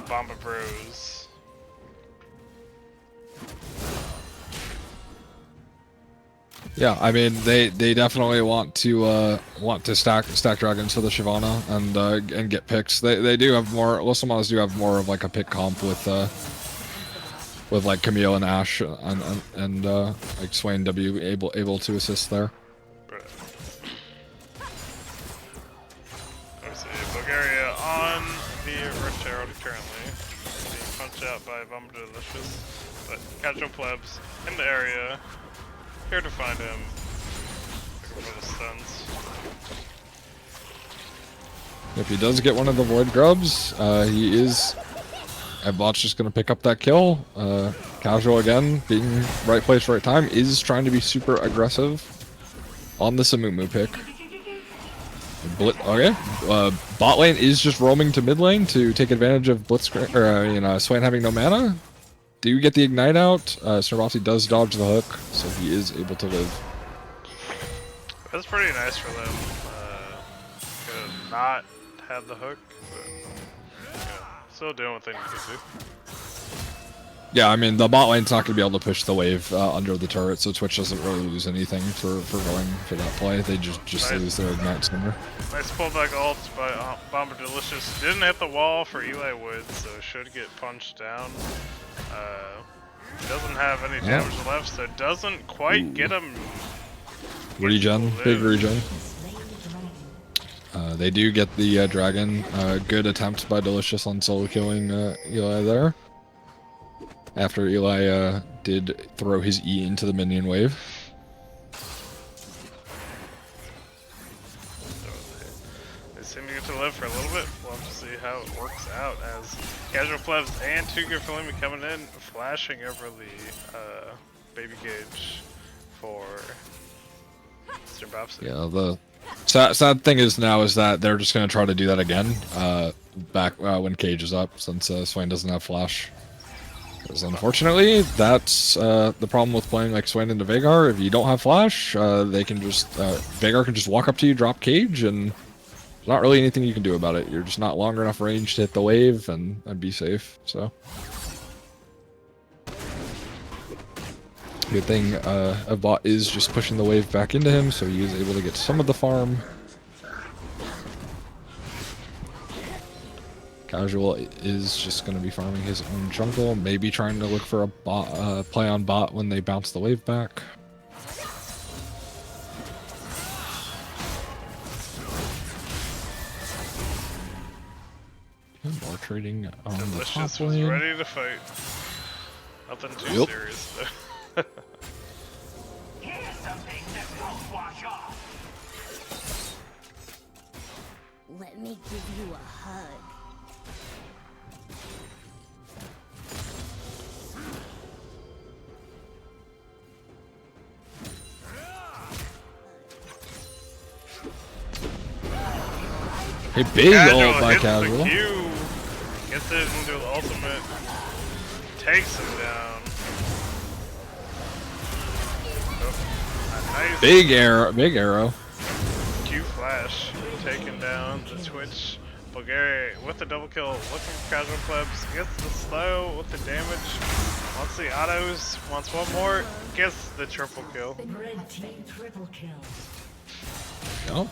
Bomba Bros. Yeah, I mean they definitely want to stack dragons for the Shyvana and get picks. They do have more. Nomadas do have more of like a pick comp with like Camille and Ash and like Swain W able to assist there. Right. Let's see, Bulgaria on the Rift Herald currently being punched out by Bomba Delicious, but casual plebs in the area. Here to find him. for the stuns. If he does get one of the Void Grubs, he is... Evbot's just going to pick up that kill. Casual again, being right place, right time, is trying to be super aggressive on the Samumu pick. Okay, bot lane is just roaming to mid lane to take advantage of Blitzcrank, or Swain having no mana. Do you get the ignite out? Snowboxy does dodge the hook, so he is able to live. That's pretty nice for them. Could have not had the hook, but still doing what they need to do. Yeah, I mean, the bot lane's not going to be able to push the wave under the turret, so Twitch doesn't really lose anything for going for that play. They just nice. Lose their ignite sooner. Nice pullback ult by Bomba Delicious. Didn't hit the wall for Eli Wood, so should get punched down. Doesn't have any damage left, so doesn't quite get him. Regen, big regen. They do get the dragon. Good attempt by Delicious on solo killing Eli there. After Eli did throw his E into the minion wave. They seem to get to live for a little bit. We'll have to see how it works out as Casual Plebs and Too Good for Limit coming in, flashing over the baby gauge for Mr. Bobson. Yeah, the sad thing is that they're just going to try to do that again back when Cage is up, since Swain doesn't have flash. Because unfortunately, that's the problem with playing like Swain into Veigar. If you don't have flash, they can just Veigar can just walk up to you, drop Cage, and there's not really anything you can do about it. You're just not long enough range to hit the wave and be safe. So good thing Evbot is just pushing the wave back into him, so he is able to get some of the farm. Casual is just going to be farming his own jungle, maybe trying to look for a bot, play on bot when they bounce the wave back. More trading on Delicious the top lane. Was ready to fight. Nothing too serious though. Here's something that won't wash off. Let me give you a hug. A big ult by Casual. Gets it into the ultimate. Takes him down. Oh, nice. Big arrow. Q flash. Taking down the Twitch. Bulgaria with the double kill. Looking for Casual Plebs. Gets the slow with the damage. Wants the autos. Wants one more. Gets the triple kill. Red team triple kill. Oh,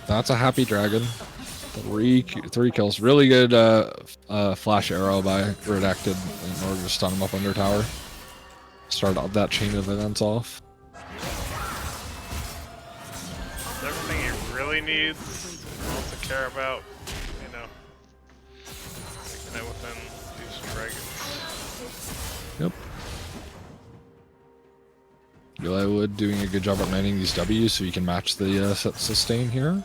that's a happy dragon. Three kills. Really good flash arrow by Redacted in order to stun him up under tower. Start that chain of events off. Everything he really needs. Wants to care about, taking it within these dragons. Yep. Eli Wood doing a good job at landing these W's so you can match the sustain here.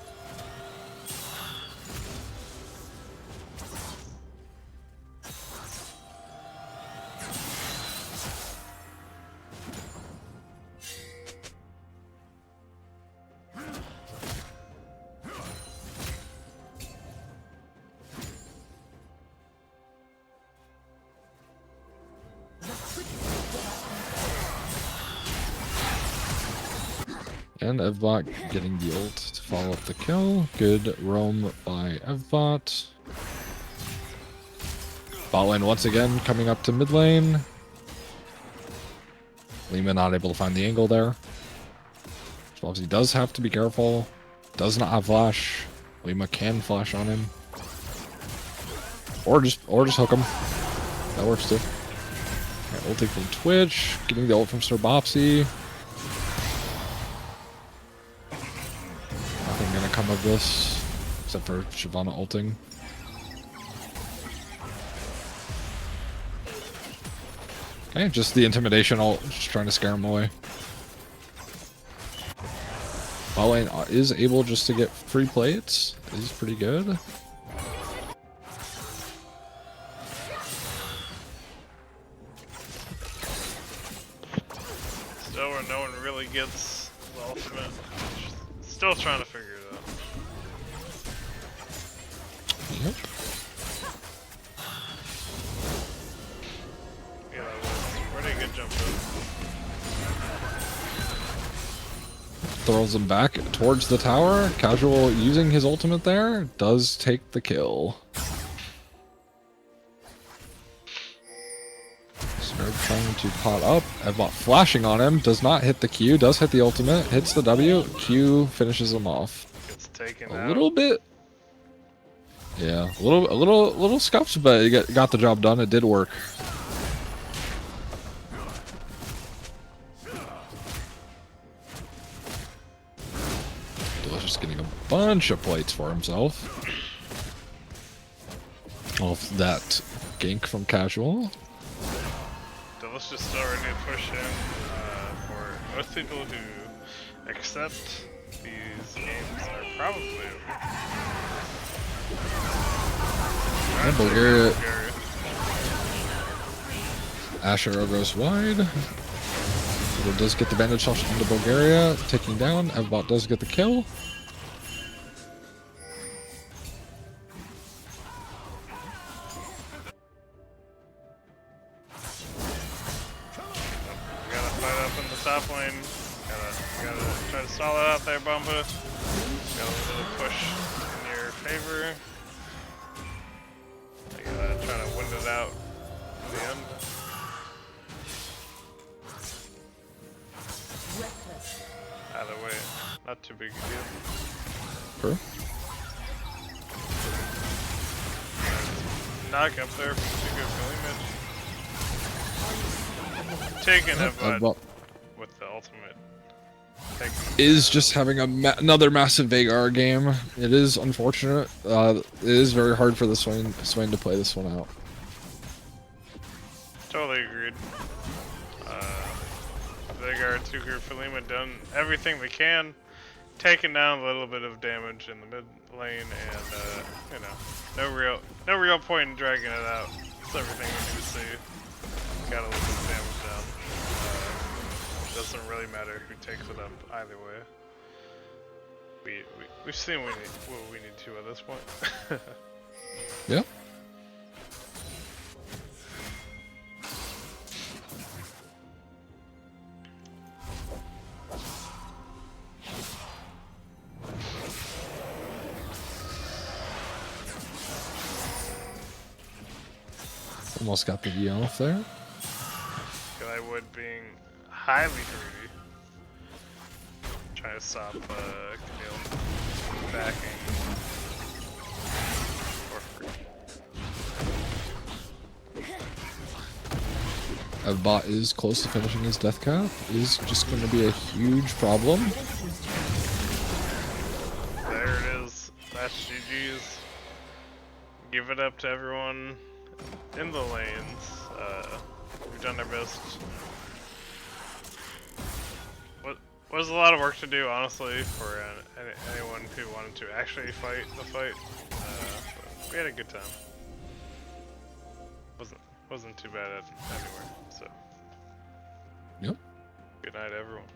And Evbot getting the ult to follow up the kill. Good roam by Evbot. Bot lane once again coming up to mid lane. Lima not able to find the angle there. So he does have to be careful. Does not have flash. Lima can flash on him. Or just hook him. That works too. Right, ulting from Twitch. Getting the ult from Sir Bopsy. Nothing gonna come of this, except for Shyvana ulting. Okay, just the intimidation ult, just trying to scare him away. bot lane is able just to get free plates. Is pretty good. Still where no one really gets the ultimate. Still trying to figure it out. Yep. Yeah, that was pretty good jump though. Throws him back towards the tower. Casual using his ultimate there. Does take the kill. Snerb trying to pot up. Evbot flashing on him. Does not hit the Q. Does hit the ultimate. Hits the W. Q finishes him off. Gets taken A out. little bit. Yeah, a little scuffed, but it got the job done. It did work. Delicious getting a bunch of plates for himself. Off that gank from Casual. Delicious still ready to push in for most people who accept these games are probably over. And Bulgaria. Asher goes wide. It does get the bandage shot into Bulgaria, taking down. Evbot does get the kill. We gotta fight up in the top lane. Gotta try to stall it out there, Bomba. Got a little push in your favor. You gotta try to win it out in the end. Either way, not too big a deal. Sure. Knock up there for too good feeling. Taking Evbot with the ultimate. Taking is just having another massive Vagar game. It is unfortunate. It is very hard for the Swain to play this one out. Totally agreed. Vagar, Tukur, Philima done everything they can, taking down a little bit of damage in the mid lane, and you know, no real point in dragging it out. It's everything we need to see. Got a little bit of damage down. Doesn't really matter who takes it up either way. We've seen what we need to at this point. Yeah. Almost got the E off there. Guywood being highly greedy. Trying to stop Camille backing. For free. Evbot is close to finishing his death cap. Is just going to be a huge problem. There it is. That's GG's. Give it up to everyone in the lanes. We've done our best. Was a lot of work to do, honestly, for anyone who wanted to actually fight the fight. But we had a good time. Wasn't too bad anywhere. So. Yep. Good night, everyone.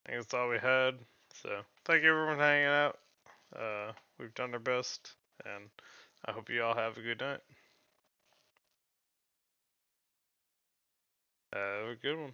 I think that's all we had. So thank you everyone for hanging out. We've done our best, and I hope you all have a good night. Have a good one.